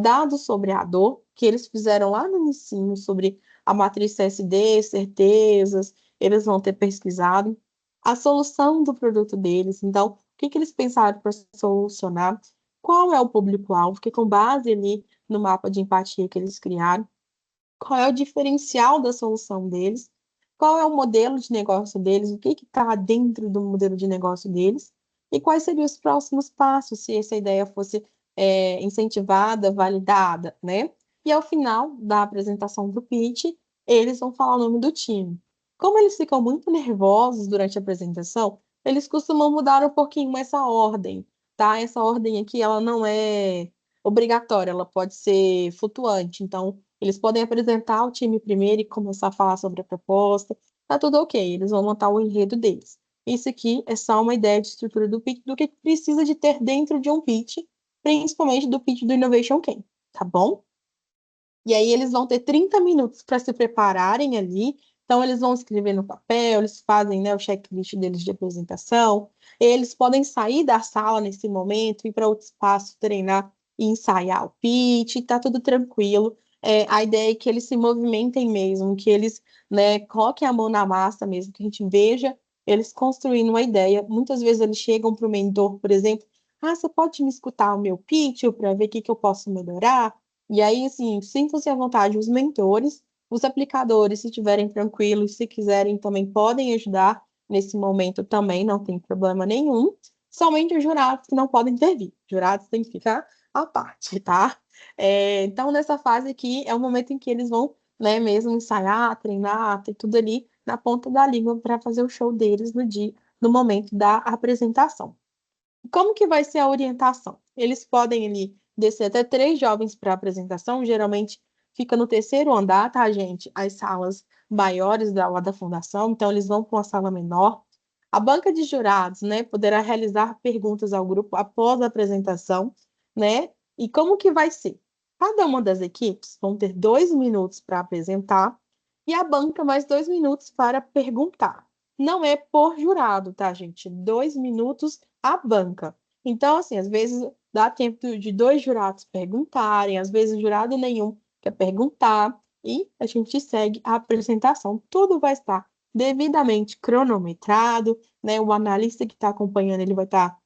dados sobre a dor, que eles fizeram lá no ensino sobre a matriz CSD, certezas, eles vão ter pesquisado a solução do produto deles, então, o que que eles pensaram para solucionar, qual é o público-alvo, que com base ali no mapa de empatia que eles criaram, qual é o diferencial da solução deles, qual é o modelo de negócio deles, o que está dentro do modelo de negócio deles, e quais seriam os próximos passos se essa ideia fosse incentivada, validada, né? E ao final da apresentação do pitch, eles vão falar o nome do time. Como eles ficam muito nervosos durante a apresentação, eles costumam mudar um pouquinho essa ordem, tá? Essa ordem aqui, ela não é obrigatória, ela pode ser flutuante. Então, eles podem apresentar o time primeiro e começar a falar sobre a proposta. Tá tudo ok, eles vão montar o enredo deles. Isso aqui é só uma ideia de estrutura do pitch, do que precisa de ter dentro de um pitch, principalmente do pitch do Innovation Camp, tá bom? E aí eles vão ter 30 minutos para se prepararem ali. Então, eles vão escrever no papel, eles fazem, né, o checklist deles de apresentação. Eles podem sair da sala nesse momento, ir para outro espaço, treinar e ensaiar o pitch, tá tudo tranquilo. A ideia é que eles se movimentem mesmo, que eles, né, coloquem a mão na massa mesmo, que a gente veja eles construindo uma ideia. Muitas vezes eles chegam para o mentor, por exemplo, você pode me escutar o meu pitch para ver o que que eu posso melhorar? E aí, assim, sintam-se à vontade os mentores, os aplicadores, se estiverem tranquilos, se quiserem, também podem ajudar nesse momento também, não tem problema nenhum. Somente os jurados que não podem intervir. Os jurados têm que ficar à parte, tá? Então, nessa fase aqui, é o momento em que eles vão, né, mesmo ensaiar, treinar, ter tudo ali na ponta da língua para fazer o show deles no dia, no momento da apresentação. Como que vai ser a orientação? Eles podem ali descer até 3 jovens para a apresentação, geralmente fica no terceiro andar, tá, gente? As salas maiores lá da fundação, então eles vão para uma sala menor. A banca de jurados, né, poderá realizar perguntas ao grupo após a apresentação, né? E como que vai ser? Cada uma das equipes vão ter 2 minutos para apresentar e a banca mais 2 minutos para perguntar. Não é por jurado, tá, gente? 2 minutos a banca. Então, assim, às vezes dá tempo de 2 jurados perguntarem, às vezes jurado nenhum quer perguntar, e a gente segue a apresentação. Tudo vai estar devidamente cronometrado, né? O analista que está acompanhando, ele vai estar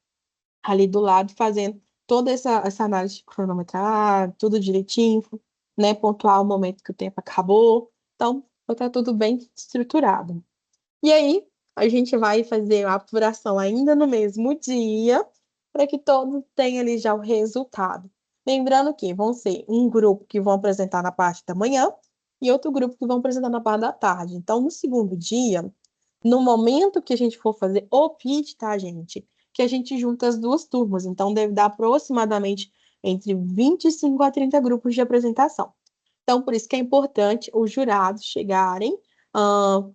ali do lado fazendo toda essa análise de cronometrar, tudo direitinho, né? Pontuar o momento que o tempo acabou. Então, vai estar tudo bem estruturado. E aí, a gente vai fazer a apuração ainda no mesmo dia, para que todos tenham ali já o resultado. Lembrando que vão ser um grupo que vão apresentar na parte da manhã e outro grupo que vão apresentar na parte da tarde. Então, no segundo dia, no momento que a gente for fazer o pitch, tá, gente? Que a gente junta as duas turmas. Então, deve dar aproximadamente entre 25 a 30 grupos de apresentação. Então, por isso que é importante os jurados chegarem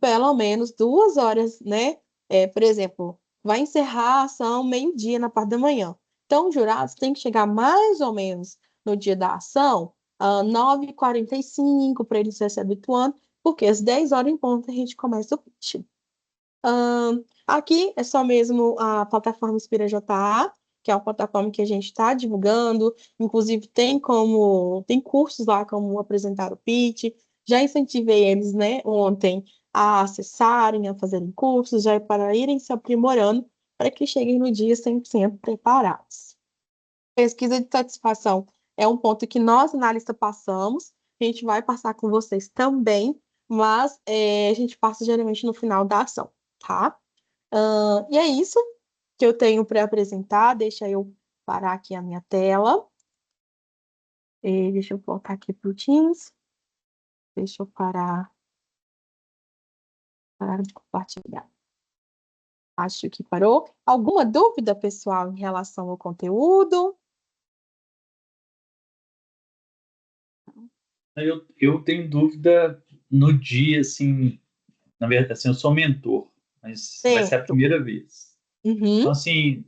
pelo menos 2 horas, né? Por exemplo, vai encerrar a ação meio-dia na parte da manhã. Então, os jurados têm que chegar mais ou menos no dia da ação, 9h45, para eles já se habituando, porque às 10 horas em ponto a gente começa o pitch. Aqui é só mesmo a plataforma Inspira JA, que é uma plataforma que a gente está divulgando, inclusive tem cursos lá como apresentar o pitch. Já incentivei eles, né, ontem a acessarem, a fazerem cursos, já para irem se aprimorando, para que cheguem no dia 100% preparados. Pesquisa de satisfação é um ponto que nós, analistas, passamos, a gente vai passar com vocês também, mas a gente passa geralmente no final da ação, tá? E é isso que eu tenho para apresentar. Deixa eu parar aqui a minha tela. Deixa eu voltar aqui para o Teams. Deixa eu parar de compartilhar. Acho que parou. Alguma dúvida, pessoal, em relação ao conteúdo? Eu tenho dúvida no dia, assim, na verdade, assim, eu sou mentor, mas vai ser a Certo. primeira vez. Uhum. Então, assim,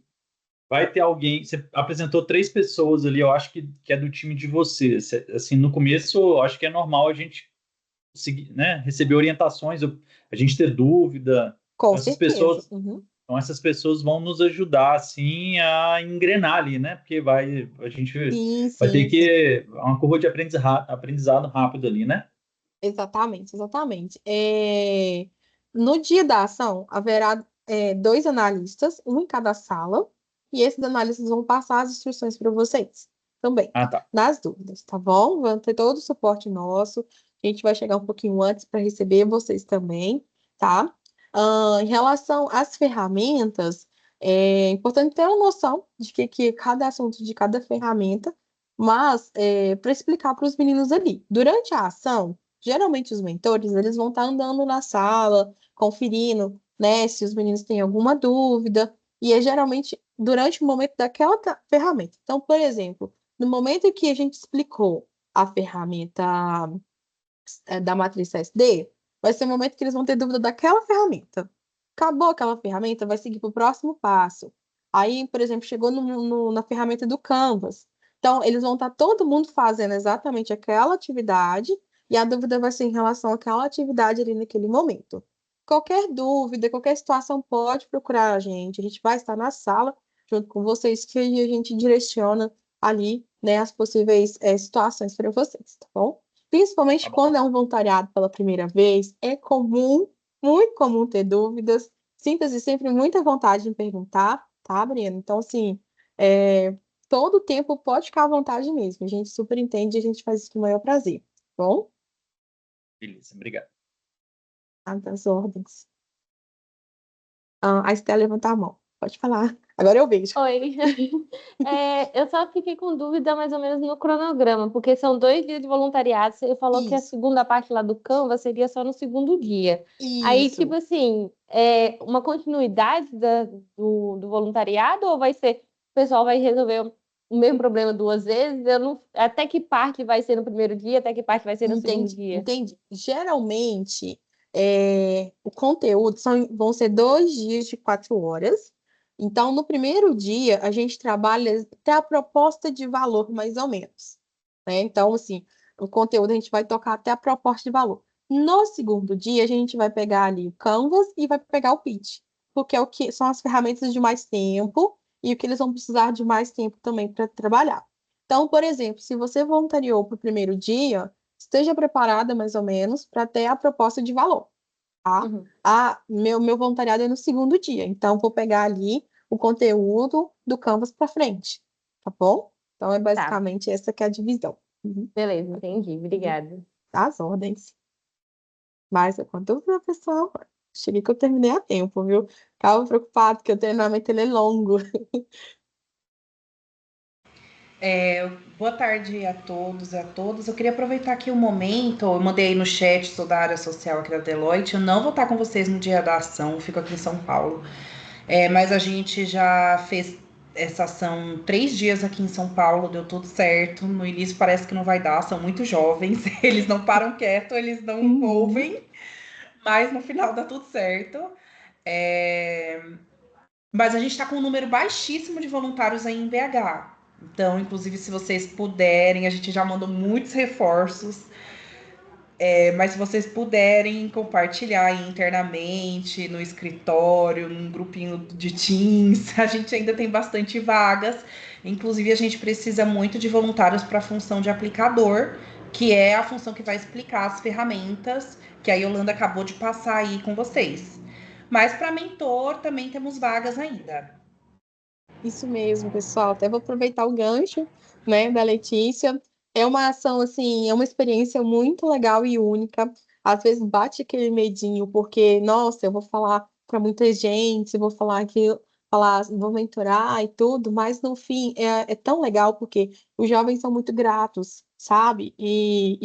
vai ter alguém. Você apresentou 3 pessoas ali, eu acho que é do time de vocês. Assim, no começo, eu acho que é normal a gente seguir, né, receber orientações, a gente ter dúvida. Com Essas certeza. pessoas, Uhum. então essas pessoas vão nos ajudar assim a engrenar ali, né? Porque a gente Sim, vai ter sim, sim. que uma curva de aprendizado rápido ali, né? Exatamente, exatamente. No dia da ação, haverá dois analistas, um em cada sala, e esses analistas vão passar as instruções para vocês também, Ah, tá. nas dúvidas, tá bom? Vão ter todo o suporte nosso. A gente vai chegar um pouquinho antes para receber vocês também, tá? Em relação às ferramentas, é importante ter uma noção de que cada assunto de cada ferramenta, mas para explicar para os meninos ali, durante a ação. Geralmente os mentores, eles vão estar andando na sala, conferindo, né, se os meninos têm alguma dúvida, e é geralmente durante o momento daquela ferramenta. Então, por exemplo, no momento que a gente explicou a ferramenta da matriz SD, vai ser o momento que eles vão ter dúvida daquela ferramenta. Acabou aquela ferramenta, vai seguir para o próximo passo. Aí, por exemplo, chegou na ferramenta do Canvas. Então, eles vão estar todo mundo fazendo exatamente aquela atividade, e a dúvida vai ser em relação àquela atividade ali naquele momento. Qualquer dúvida, qualquer situação, pode procurar a gente. A gente vai estar na sala junto com vocês, que a gente direciona ali, né, as possíveis situações para vocês, tá bom? Tá Principalmente bom. quando é um voluntariado pela primeira vez, é comum, muito comum ter dúvidas. Sinta-se sempre muita vontade em perguntar, tá, Breno? Então, assim, todo o tempo pode ficar à vontade mesmo. A gente super entende e a gente faz isso com o maior prazer, tá bom? Beleza, obrigado. Das ordens. A Estela levantou a mão. Pode falar. Agora eu vejo. Oi. Eu só fiquei com dúvida mais ou menos no cronograma, porque são 2 dias de voluntariado. Você falou que a Isso, segunda parte lá do Canva seria só no segundo dia. Aí, tipo isso. assim, uma continuidade do voluntariado ou vai ser, o pessoal vai resolver o mesmo problema 2 vezes? Eu não, até que parte vai ser no primeiro dia, até que parte vai ser no segundo Entendi, dia? entendi. Geralmente, o conteúdo vão ser 2 dias de 4 horas. Então, no primeiro dia, a gente trabalha até a proposta de valor, mais ou menos, né? Então, assim, o conteúdo a gente vai tocar até a proposta de valor. No segundo dia, a gente vai pegar ali o Canvas e vai pegar o Pitch, porque é o que são as ferramentas de mais tempo e o que eles vão precisar de mais tempo também para trabalhar. Então, por exemplo, se você voluntariou para o primeiro dia, esteja preparada mais ou menos para ter a proposta de valor, tá? Uhum. Meu voluntariado é no segundo dia, então vou pegar ali o conteúdo do Canvas para frente, tá bom? Então é Tá, basicamente essa que é a divisão. Uhum. beleza, entendi. Obrigada. As ordens. Mas quando dúvida, pessoal, cheguei que eu terminei a tempo, viu? Ficava preocupado que o treinamento ele é longo. Boa tarde a todos e a todas. Eu queria aproveitar aqui o momento, eu mandei aí no chat, sou da área social aqui da Deloitte. Eu não vou estar com vocês no dia da ação, eu fico aqui em São Paulo. Mas a gente já fez essa ação 3 dias aqui em São Paulo, deu tudo certo. No início parece que não vai dar, são muito jovens, eles não param quieto, eles não Uhum. ouvem, mas no final dá tudo certo. É, Mas a gente está com um número baixíssimo de voluntários aí em BH. Então, inclusive, se vocês puderem, a gente já mandou muitos reforços. Mas se vocês puderem compartilhar aí internamente, no escritório, num grupinho de Teams, a gente ainda tem bastante vagas. Inclusive, a gente precisa muito de voluntários para a função de aplicador, que é a função que vai explicar as ferramentas que a Yolanda acabou de passar aí com vocês. Mas para mentor também temos vagas ainda. Isso mesmo, pessoal. Até vou aproveitar o gancho, né, da Letícia. É uma ação, assim, é uma experiência muito legal e única. Às vezes bate aquele medinho, porque, nossa, eu vou falar para muita gente, vou falar aquilo, falar, vou mentorar e tudo, mas no fim é tão legal porque os jovens são muito gratos, sabe? E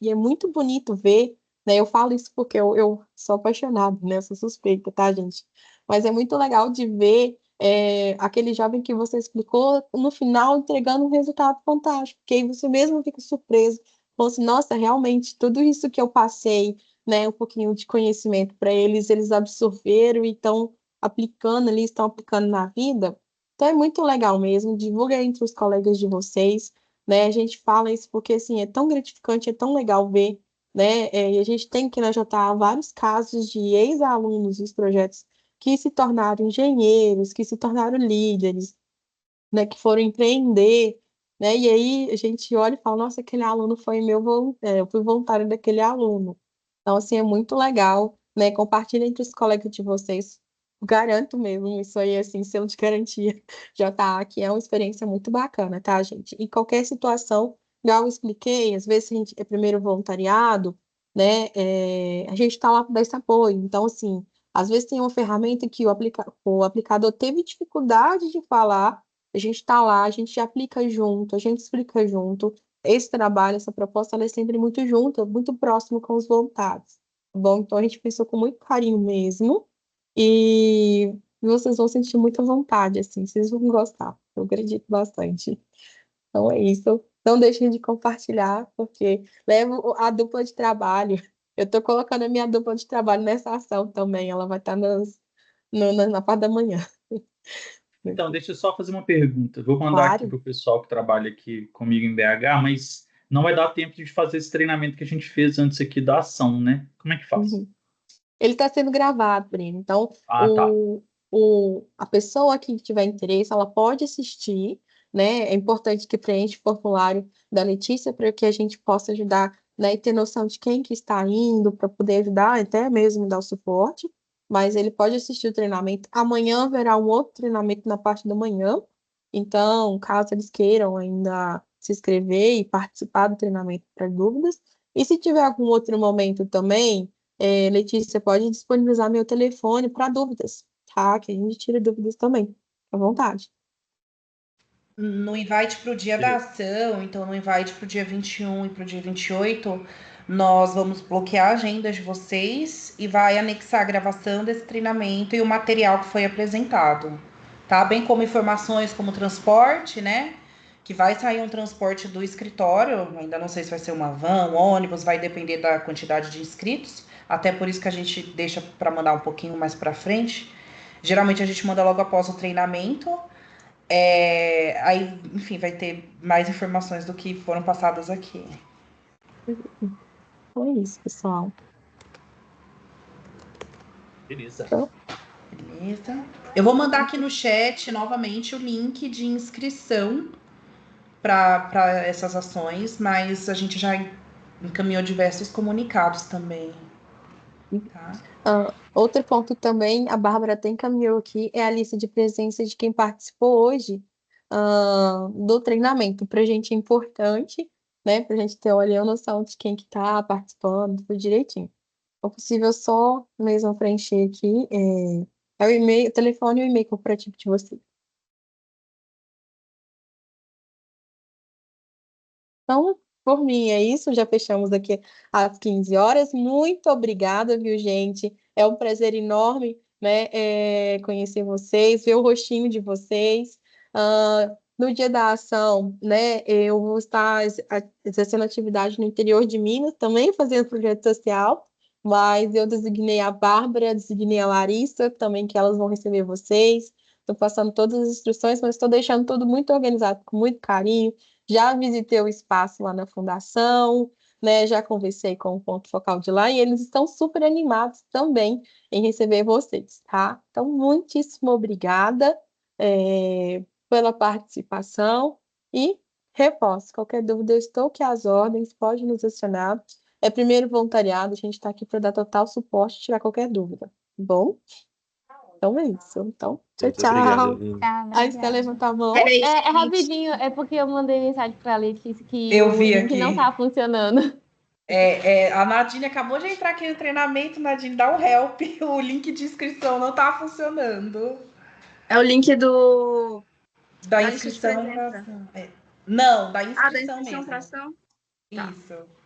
é muito bonito ver, né? Eu falo isso porque eu sou apaixonada, né? Eu sou suspeita, tá, gente? Mas é muito legal de ver aquele jovem que você explicou, no final entregando um resultado fantástico, porque aí você mesmo fica surpreso, falando assim, nossa, realmente, tudo isso que eu passei, né, um pouquinho de conhecimento para eles, eles absorveram e estão aplicando ali, estão aplicando na vida. Então é muito legal mesmo, divulga entre os colegas de vocês, né, a gente fala isso porque, assim, é tão gratificante, é tão legal ver, né? E a gente tem que na JA vários casos de ex-alunos dos projetos que se tornaram engenheiros, que se tornaram líderes, né? Que foram empreender, né? E aí a gente olha e fala, nossa, aquele aluno foi eu fui voluntário daquele aluno. Então, assim, é muito legal, né? Compartilha entre os colegas de vocês. Garanto mesmo, isso aí, assim, selo de garantia. Já tá aqui, é uma experiência muito bacana, tá, gente? Em qualquer situação, igual eu expliquei, às vezes a gente é primeiro voluntariado, né? A gente tá lá para dar esse apoio. Então, assim, às vezes tem uma ferramenta que o aplicador teve dificuldade de falar, a gente está lá, a gente aplica junto, a gente explica junto. Esse trabalho, essa proposta, ela é sempre muito junta, muito próximo com os voluntários. Tá bom? Então a gente pensou com muito carinho mesmo e vocês vão sentir muita vontade, assim, vocês vão gostar. Eu acredito bastante. Então é isso. Não deixem de compartilhar, porque levo a dupla de trabalho. Eu estou colocando a minha dupla de trabalho nessa ação também. Ela vai estar na parte da manhã. Então, deixa eu só fazer uma pergunta. Vou mandar aqui Claro. para o pessoal que trabalha aqui comigo em BH, mas não vai dar tempo de fazer esse treinamento que a gente fez antes aqui da ação, né? Como é que faz? Uhum. Ele está sendo gravado, Breno. Então, Ah, tá. a pessoa que tiver interesse, ela pode assistir, né? É importante que preencha o formulário da Letícia para que a gente possa ajudar, né? E ter noção de quem que está indo para poder ajudar, até mesmo dar o suporte. Mas ele pode assistir o treinamento. Amanhã haverá um outro treinamento na parte da manhã. Então, caso eles queiram ainda se inscrever e participar do treinamento para dúvidas. E se tiver algum outro momento também, Letícia, pode disponibilizar meu telefone para dúvidas, tá? Que a gente tira dúvidas também, à vontade. No invite para o dia da ação, então no invite para o dia 21 e para o dia 28, nós vamos bloquear a agenda de vocês e vai anexar a gravação desse treinamento e o material que foi apresentado, tá? Bem como informações como transporte, né? Que vai sair um transporte do escritório, ainda não sei se vai ser uma van, um ônibus, vai depender da quantidade de inscritos, até por isso que a gente deixa para mandar um pouquinho mais para frente. Geralmente a gente manda logo após o treinamento. Aí, enfim, vai ter mais informações do que foram passadas aqui. Foi isso, pessoal. Beleza. Então, Beleza. Eu vou mandar aqui no chat novamente o link de inscrição para essas ações, mas a gente já encaminhou diversos comunicados também. Tá? Outro ponto também, a Bárbara até encaminhou aqui, é a lista de presença de quem participou hoje do treinamento. Para a gente é importante, né? Para a gente ter olha, a noção de quem que está participando, tudo direitinho. Se possível, só mesmo preencher aqui o e-mail, o telefone e o e-mail corporativo de vocês. Então, por mim, é isso. Já fechamos aqui às 15 horas. Muito obrigada, viu, gente? É um prazer enorme, né, conhecer vocês, ver o rostinho de vocês. No dia da ação, né, eu vou estar exercendo atividade no interior de Minas, também fazendo projeto social, mas eu designei a Bárbara, designei a Larissa, também que elas vão receber vocês. Estou passando todas as instruções, mas estou deixando tudo muito organizado, com muito carinho. Já visitei o espaço lá na fundação, né? Já conversei com o ponto focal de lá e eles estão super animados também em receber vocês, tá? Então, muitíssimo obrigada pela participação e reforço, qualquer dúvida, eu estou aqui às ordens, pode nos acionar. É primeiro voluntariado, a gente está aqui para dar total suporte e tirar qualquer dúvida, tá bom? Então é isso. Então, tchau, Muito obrigado, tchau. Aline. Aí você levanta a mão. Peraí, É gente. rapidinho, é porque eu mandei mensagem pra Letícia que Eu o vi link aqui. não tá funcionando. A Nadine acabou de entrar aqui no treinamento, Nadine, dá um help. O link de inscrição não tá funcionando. É o link Da da lista de inscrição presença. pra ação. Não, da Da inscrição inscrição mesmo. para ação? Tá. Isso.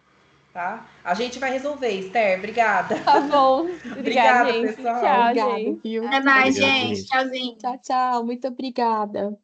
Tá? A gente vai resolver, Esther. Obrigada. Tá bom. Obrigada, Obrigada, gente. pessoal. Tchau, Obrigada, gente. viu? Até mais, Obrigado, gente. gente. Tchauzinho. Tchau, tchau. Muito obrigada.